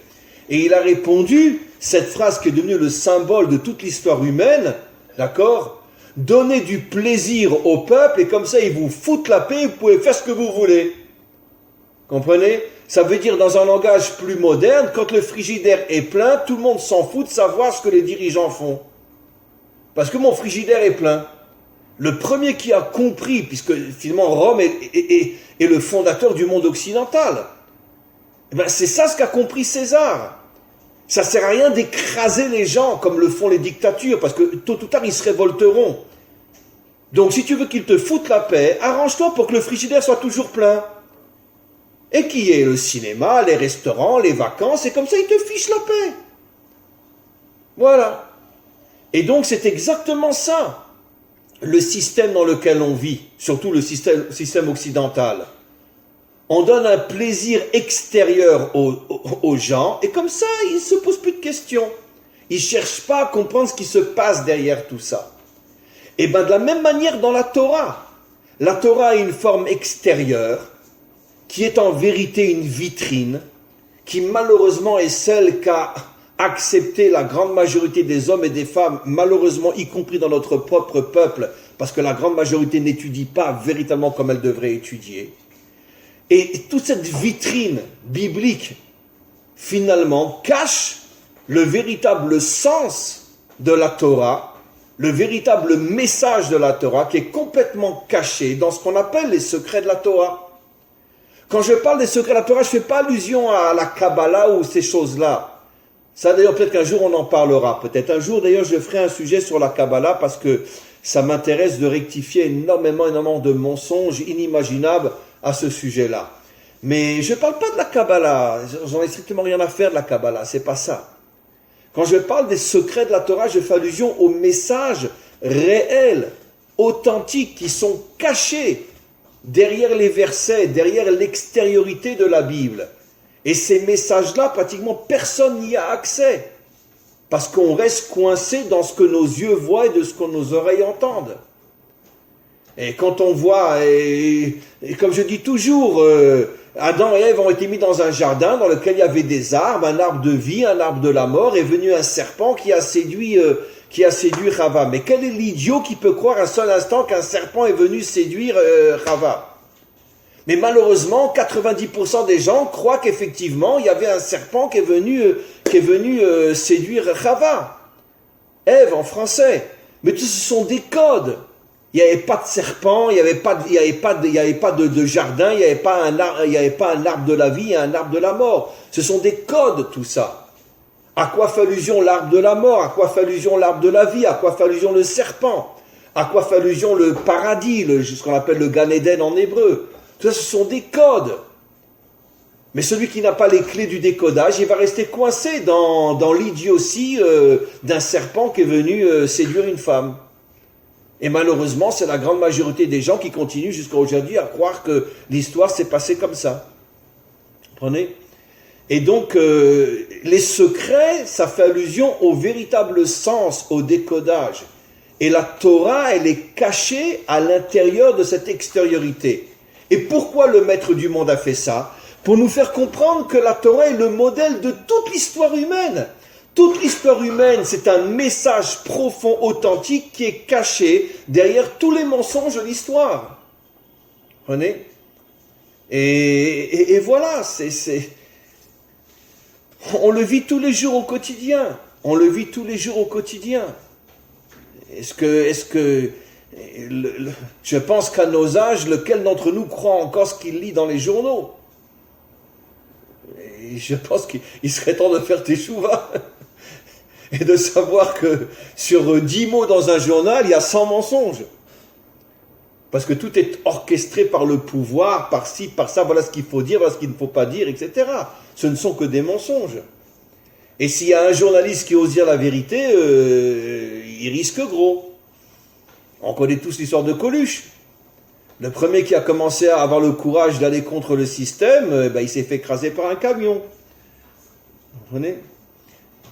Et il a répondu, cette phrase qui est devenue le symbole de toute l'histoire humaine, d'accord ? « Donnez du plaisir au peuple et comme ça ils vous foutent la paix, vous pouvez faire ce que vous voulez. » Comprenez ? Ça veut dire dans un langage plus moderne, quand le frigidaire est plein, tout le monde s'en fout de savoir ce que les dirigeants font. Parce que mon frigidaire est plein. Le premier qui a compris, puisque finalement Rome est le fondateur du monde occidental, c'est ça ce qu'a compris César. Ça ne sert à rien d'écraser les gens comme le font les dictatures, parce que tôt ou tard ils se révolteront. Donc si tu veux qu'ils te foutent la paix, arrange-toi pour que le frigidaire soit toujours plein. Et qui est le cinéma, les restaurants, les vacances, et comme ça ils te fichent la paix. Voilà. Et donc c'est exactement ça, le système dans lequel on vit, surtout le système occidental. On donne un plaisir extérieur aux gens, et comme ça, ils ne se posent plus de questions. Ils ne cherchent pas à comprendre ce qui se passe derrière tout ça. Et bien de la même manière dans la Torah a une forme extérieure qui est en vérité une vitrine, qui malheureusement est celle qu'a accepté la grande majorité des hommes et des femmes, malheureusement y compris dans notre propre peuple, parce que la grande majorité n'étudie pas véritablement comme elle devrait étudier. Et toute cette vitrine biblique, finalement, cache le véritable sens de la Torah, le véritable message de la Torah, qui est complètement caché dans ce qu'on appelle les secrets de la Torah. Quand je parle des secrets de la Torah, je ne fais pas allusion à la Kabbalah ou ces choses-là. Ça, d'ailleurs, peut-être qu'un jour on en parlera. Peut-être un jour, d'ailleurs, je ferai un sujet sur la Kabbalah parce que ça m'intéresse de rectifier énormément de mensonges inimaginables à ce sujet-là. Mais je ne parle pas de la Kabbalah. J'en ai strictement rien à faire de la Kabbalah. C'est pas ça. Quand je parle des secrets de la Torah, je fais allusion aux messages réels, authentiques, qui sont cachés derrière les versets, derrière l'extériorité de la Bible. Et ces messages-là, pratiquement personne n'y a accès. Parce qu'on reste coincé dans ce que nos yeux voient et de ce que nos oreilles entendent. Et quand on voit, et comme je dis toujours, Adam et Ève ont été mis dans un jardin dans lequel il y avait des arbres, un arbre de vie, un arbre de la mort, est venu un serpent qui a séduit Chava. Mais quel est l'idiot qui peut croire un seul instant qu'un serpent est venu séduire Chava? Mais malheureusement, 90% des gens croient qu'effectivement, il y avait un serpent qui est venu séduire Chava. Ève en français. Mais tout ce sont des codes. Il n'y avait pas de serpent, il n'y avait pas de jardin, il n'y avait pas un arbre de la vie et un arbre de la mort. Ce sont des codes, tout ça. À quoi fait allusion l'arbre de la mort? À quoi fait allusion l'arbre de la vie? À quoi fait allusion le serpent? À quoi fait allusion le paradis, ce qu'on appelle le Gan Eden en hébreu? Tout ça, ce sont des codes. Mais celui qui n'a pas les clés du décodage, il va rester coincé dans l'idiotie d'un serpent qui est venu séduire une femme. Et malheureusement, c'est la grande majorité des gens qui continuent jusqu'à aujourd'hui à croire que l'histoire s'est passée comme ça. Vous comprenez? Et donc, les secrets, ça fait allusion au véritable sens, au décodage. Et la Torah, elle est cachée à l'intérieur de cette extériorité. Et pourquoi le maître du monde a fait ça? Pour nous faire comprendre que la Torah est le modèle de toute l'histoire humaine. Toute l'histoire humaine, c'est un message profond, authentique, qui est caché derrière tous les mensonges de l'histoire. Vous comprenez? Et voilà, on le vit tous les jours au quotidien. On le vit tous les jours au quotidien. Je pense qu'à nos âges, lequel d'entre nous croit encore ce qu'il lit dans les journaux? Et je pense qu'il serait temps de faire teshuva et de savoir que sur 10 mots dans un journal, il y a 100 mensonges. Parce que tout est orchestré par le pouvoir, par ci, par ça, voilà ce qu'il faut dire, voilà ce qu'il ne faut pas dire, etc. Ce ne sont que des mensonges. Et s'il y a un journaliste qui ose dire la vérité, il risque gros. On connaît tous l'histoire de Coluche. Le premier qui a commencé à avoir le courage d'aller contre le système, il s'est fait écraser par un camion. Vous comprenez?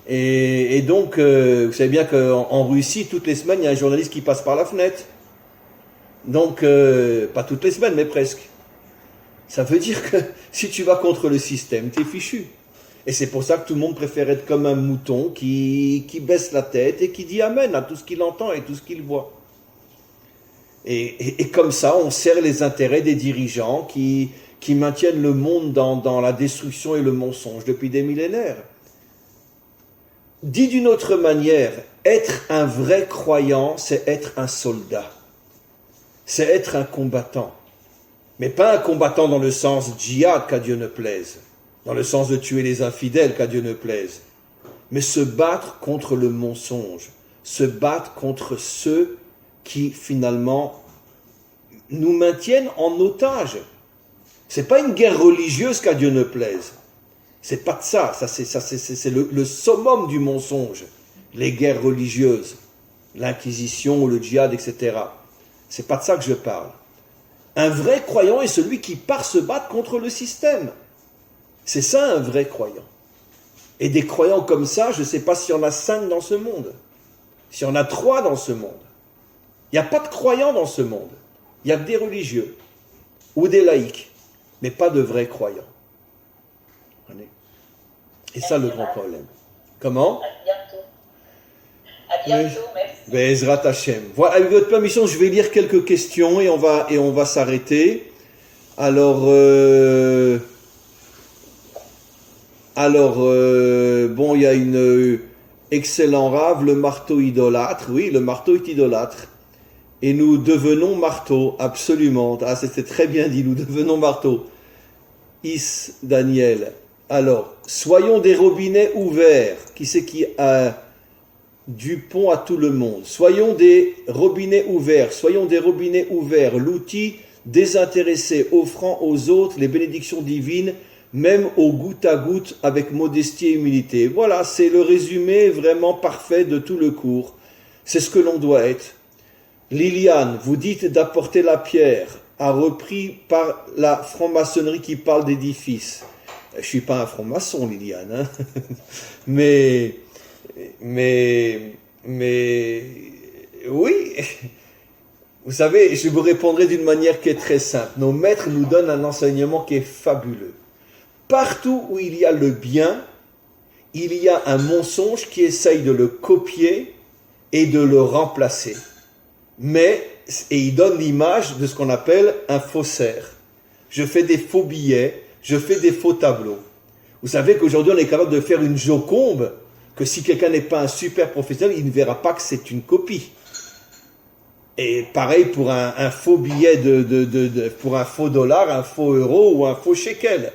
Et donc, vous savez bien qu'en Russie, toutes les semaines, il y a un journaliste qui passe par la fenêtre. Donc, pas toutes les semaines, mais presque. Ça veut dire que si tu vas contre le système, t'es fichu. Et c'est pour ça que tout le monde préfère être comme un mouton qui baisse la tête et qui dit amen à tout ce qu'il entend et tout ce qu'il voit. Et comme ça, on sert les intérêts des dirigeants qui maintiennent le monde dans la destruction et le mensonge depuis des millénaires. Dit d'une autre manière, être un vrai croyant, c'est être un soldat. C'est être un combattant. Mais pas un combattant dans le sens djihad, qu'à Dieu ne plaise. Dans le sens de tuer les infidèles, qu'à Dieu ne plaise. Mais se battre contre le mensonge. Se battre contre ceux qui finalement nous maintiennent en otage. C'est pas une guerre religieuse qu'à Dieu ne plaise. C'est pas de ça. C'est le summum du mensonge. Les guerres religieuses, l'inquisition, le djihad, etc. C'est pas de ça que je parle. Un vrai croyant est celui qui part se battre contre le système. C'est ça un vrai croyant. Et des croyants comme ça, je ne sais pas s'il y en a 5 dans ce monde. S'il y en a 3 dans ce monde. Il n'y a pas de croyants dans ce monde. Il n'y a que des religieux ou des laïcs, mais pas de vrais croyants. Et ça, le grand problème. Comment? À bientôt. À bientôt, merci. Bezrat Hashem. Voilà, avec votre permission, je vais lire quelques questions et on va s'arrêter. Alors, bon, il y a une excellent rave, le marteau idolâtre. Oui, le marteau est idolâtre. Et nous devenons marteau, absolument. Ah, c'était très bien dit, nous devenons marteau. Is Daniel. Alors, soyons des robinets ouverts. Qui c'est qui a du pont à tout le monde? Soyons des robinets ouverts. Soyons des robinets ouverts. L'outil désintéressé, offrant aux autres les bénédictions divines, même au goutte à goutte, avec modestie et humilité. Voilà, c'est le résumé vraiment parfait de tout le cours. C'est ce que l'on doit être. Liliane, vous dites d'apporter la pierre, a repris par la franc-maçonnerie qui parle d'édifice. Je suis pas un franc-maçon, Liliane, hein. mais oui. Vous savez, je vous répondrai d'une manière qui est très simple. Nos maîtres nous donnent un enseignement qui est fabuleux. Partout où il y a le bien, il y a un mensonge qui essaye de le copier et de le remplacer. Et il donne l'image de ce qu'on appelle un faussaire. Je fais des faux billets, je fais des faux tableaux. Vous savez qu'aujourd'hui, on est capable de faire une Joconde, que si quelqu'un n'est pas un super professionnel, il ne verra pas que c'est une copie. Et pareil pour un faux billet pour un faux dollar, un faux euro ou un faux shekel.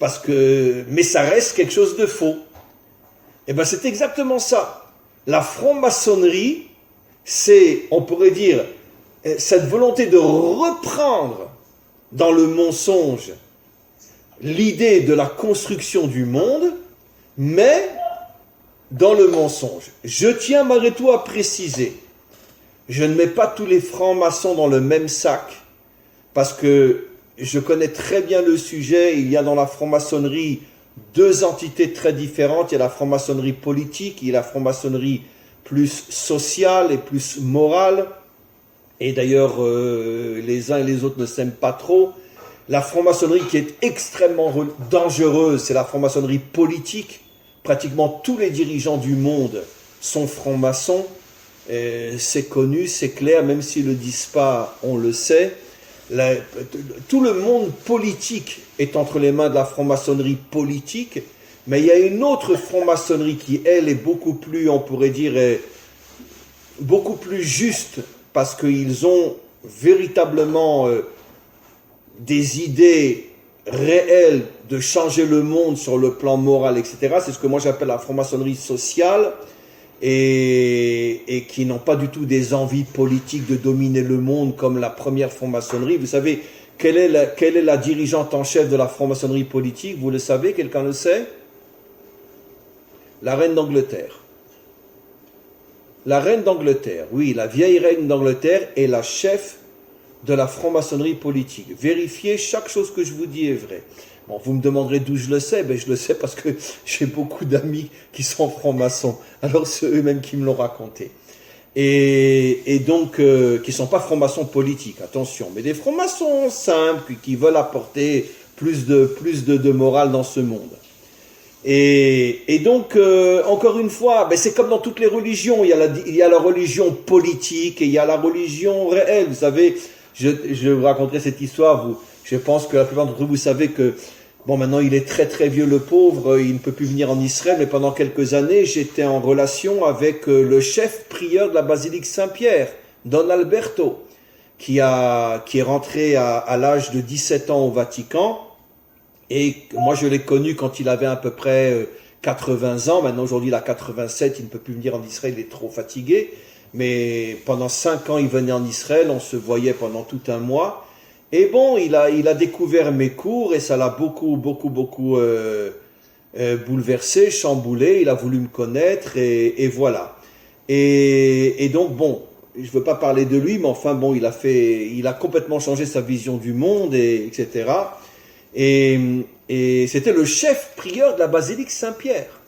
Mais ça reste quelque chose de faux. Et bien, c'est exactement ça. La franc-maçonnerie, c'est, on pourrait dire, cette volonté de reprendre dans le mensonge l'idée de la construction du monde, mais dans le mensonge. Je tiens malgré tout à préciser, je ne mets pas tous les francs-maçons dans le même sac, parce que je connais très bien le sujet. Il y a dans la franc-maçonnerie deux entités très différentes. Il y a la franc-maçonnerie politique, il y a la franc-maçonnerie plus sociale et plus morale. Et d'ailleurs, les uns et les autres ne s'aiment pas trop. La franc-maçonnerie qui est extrêmement dangereuse, c'est la franc-maçonnerie politique. Pratiquement tous les dirigeants du monde sont francs-maçons. C'est connu, c'est clair, même s'ils ne le disent pas, on le sait. Tout le monde politique est entre les mains de la franc-maçonnerie politique, mais il y a une autre franc-maçonnerie qui, elle, est beaucoup plus, on pourrait dire, beaucoup plus juste, parce qu'ils ont véritablement des idées réelles de changer le monde sur le plan moral, etc. C'est ce que moi j'appelle la franc-maçonnerie sociale, et qui n'ont pas du tout des envies politiques de dominer le monde comme la première franc-maçonnerie. Vous savez, quelle est la dirigeante en chef de la franc-maçonnerie politique? Vous le savez? Quelqu'un le sait? La reine d'Angleterre. La reine d'Angleterre, oui, la vieille reine d'Angleterre est la chef de la franc-maçonnerie politique. Vérifiez, chaque chose que je vous dis est vraie. Bon, vous me demanderez d'où je le sais. Ben, je le sais parce que j'ai beaucoup d'amis qui sont francs-maçons. Alors, c'est eux-mêmes qui me l'ont raconté. Et donc, qui ne sont pas francs-maçons politiques, attention, mais des francs-maçons simples qui veulent apporter plus de morale dans ce monde. Et donc, encore une fois, ben c'est comme dans toutes les religions. Il y a la religion politique et il y a la religion réelle. Vous savez, je vous raconterai cette histoire. Je pense que la plupart d'entre vous savez que, bon, maintenant il est très très vieux le pauvre, il ne peut plus venir en Israël, mais pendant quelques années, j'étais en relation avec le chef prieur de la basilique Saint-Pierre, Don Alberto, qui est rentré à l'âge de 17 ans au Vatican. Et moi, je l'ai connu quand il avait à peu près 80 ans. Maintenant, aujourd'hui, il a 87, il ne peut plus venir en Israël, il est trop fatigué. Mais pendant 5 ans, il venait en Israël, on se voyait pendant tout un mois. Et bon, il a découvert mes cours et ça l'a beaucoup bouleversé, chamboulé. Il a voulu me connaître et voilà. Et donc, bon, je ne veux pas parler de lui, mais enfin, bon, il a complètement changé sa vision du monde, etc. Et c'était le chef prieur de la basilique Saint-Pierre.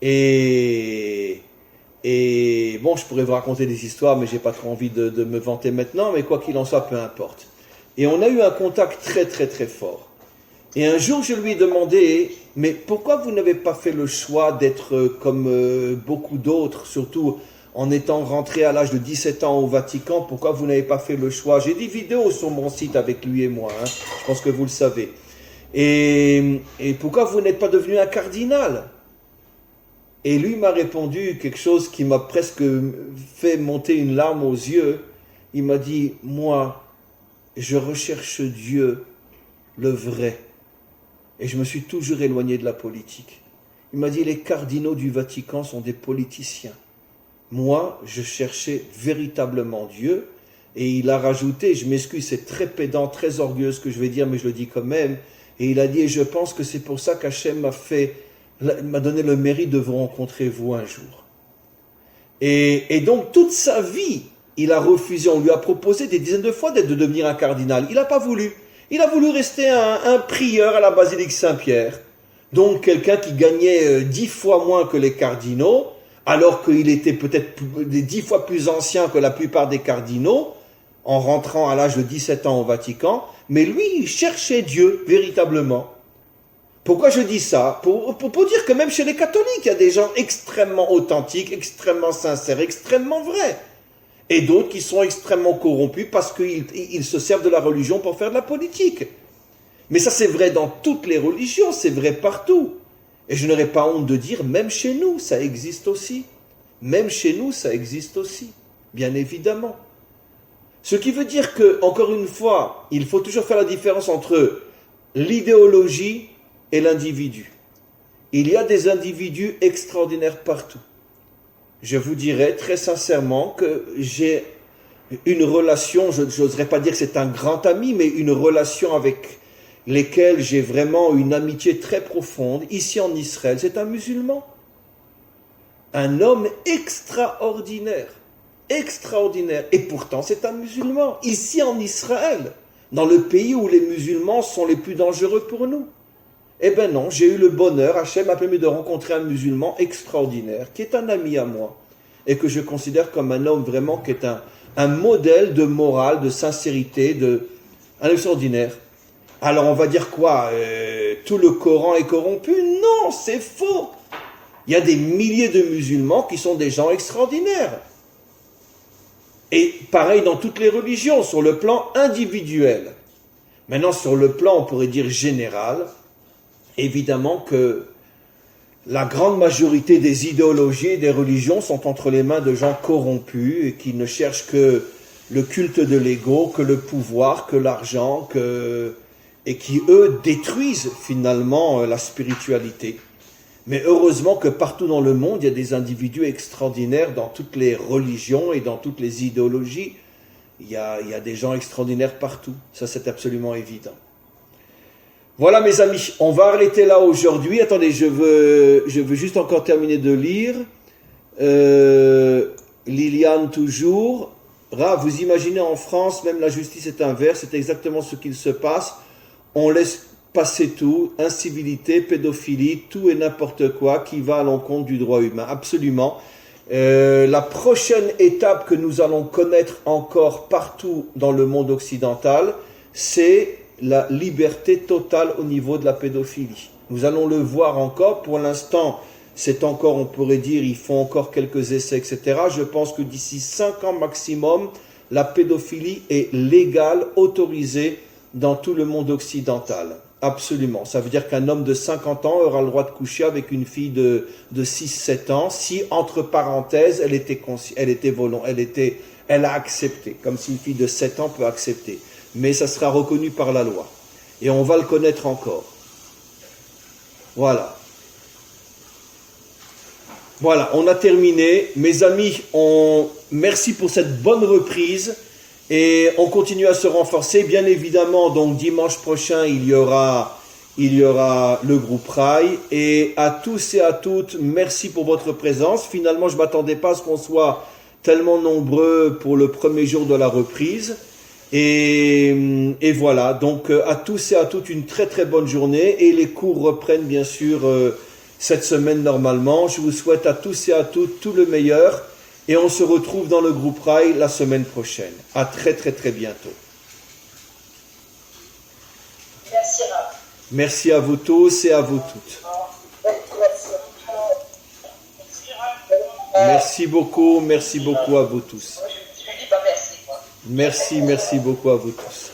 Et Et bon, je pourrais vous raconter des histoires, mais j'ai pas trop envie de me vanter maintenant, mais quoi qu'il en soit, peu importe. Et on a eu un contact très très très fort. Et un jour, je lui ai demandé, mais pourquoi vous n'avez pas fait le choix d'être comme beaucoup d'autres, surtout en étant rentré à l'âge de 17 ans au Vatican, pourquoi vous n'avez pas fait le choix? J'ai des vidéos sur mon site avec lui et moi, hein, je pense que vous le savez. Et pourquoi vous n'êtes pas devenu un cardinal? Et lui m'a répondu quelque chose qui m'a presque fait monter une larme aux yeux. Il m'a dit, moi, je recherche Dieu, le vrai. Et je me suis toujours éloigné de la politique. Il m'a dit, les cardinaux du Vatican sont des politiciens. Moi, je cherchais véritablement Dieu. Et il a rajouté, je m'excuse, c'est très pédant, très orgueilleux ce que je vais dire, mais je le dis quand même. Et il a dit, et je pense que c'est pour ça qu'Hachem m'a donné le mérite de vous rencontrer vous un jour. Et donc, toute sa vie, il a refusé. On lui a proposé des dizaines de fois de devenir un cardinal. Il n'a pas voulu. Il a voulu rester un prieur à la basilique Saint-Pierre. Donc, quelqu'un qui gagnait 10 fois moins que les cardinaux, alors qu'il était peut-être 10 fois plus ancien que la plupart des cardinaux, en rentrant à l'âge de 17 ans au Vatican. Mais lui, il cherchait Dieu, véritablement. Pourquoi je dis ça? Pour dire que même chez les catholiques, il y a des gens extrêmement authentiques, extrêmement sincères, extrêmement vrais. Et d'autres qui sont extrêmement corrompus parce qu'ils se servent de la religion pour faire de la politique. Mais ça, c'est vrai dans toutes les religions, c'est vrai partout. Et je n'aurais pas honte de dire, même chez nous, ça existe aussi. Même chez nous, ça existe aussi, bien évidemment. Ce qui veut dire que, encore une fois, il faut toujours faire la différence entre l'idéologie et l'individu. Il y a des individus extraordinaires partout. Je vous dirais très sincèrement que j'ai une relation, je n'oserais pas dire que c'est un grand ami, mais une relation avec lesquels j'ai vraiment une amitié très profonde. Ici en Israël, c'est un musulman. Un homme extraordinaire. Extraordinaire. Et pourtant, c'est un musulman. Ici en Israël, dans le pays où les musulmans sont les plus dangereux pour nous. Eh bien non, j'ai eu le bonheur, Hachem m'a permis de rencontrer un musulman extraordinaire, qui est un ami à moi, et que je considère comme un homme vraiment qui est un modèle de morale, de sincérité, un extraordinaire. Alors on va dire quoi? Tout le Coran est corrompu? Non, c'est faux. Il y a des milliers de musulmans qui sont des gens extraordinaires. Et pareil dans toutes les religions, sur le plan individuel. Maintenant, sur le plan, on pourrait dire général, évidemment que la grande majorité des idéologies et des religions sont entre les mains de gens corrompus et qui ne cherchent que le culte de l'ego, que le pouvoir, que l'argent, et qui, eux, détruisent finalement la spiritualité. Mais heureusement que partout dans le monde, il y a des individus extraordinaires dans toutes les religions et dans toutes les idéologies. Il y a des gens extraordinaires partout. Ça, c'est absolument évident. Voilà, mes amis, on va arrêter là aujourd'hui. Attendez, je veux juste encore terminer de lire. Liliane, toujours. Vous imaginez en France, même la justice est inverse, c'est exactement ce qu'il se passe. On laisse passer tout, incivilité, pédophilie, tout et n'importe quoi qui va à l'encontre du droit humain. Absolument. La prochaine étape que nous allons connaître encore partout dans le monde occidental, c'est la liberté totale au niveau de la pédophilie. Nous allons le voir encore. Pour l'instant, c'est encore, on pourrait dire, ils font encore quelques essais, etc. Je pense que d'ici 5 ans maximum, la pédophilie est légale, autorisée dans tout le monde occidental. Absolument. Ça veut dire qu'un homme de 50 ans aura le droit de coucher avec une fille de 6-7 ans si, entre parenthèses, elle a accepté, comme si une fille de 7 ans peut accepter. Mais ça sera reconnu par la loi. Et on va le connaître encore. Voilà. Voilà, on a terminé. Mes amis, merci pour cette bonne reprise. Et on continue à se renforcer. Bien évidemment, donc dimanche prochain, il y aura le groupe Rai. Et à tous et à toutes, merci pour votre présence. Finalement, je ne m'attendais pas à ce qu'on soit tellement nombreux pour le premier jour de la reprise. Et voilà, donc à tous et à toutes, une très très bonne journée. Et les cours reprennent bien sûr cette semaine normalement. Je vous souhaite à tous et à toutes tout le meilleur et on se retrouve dans le groupe Rail la semaine prochaine. À très très très bientôt. Merci Rav. Merci à vous tous et à vous toutes. Merci beaucoup à vous tous. Je lui dis pas merci. Merci beaucoup à vous tous.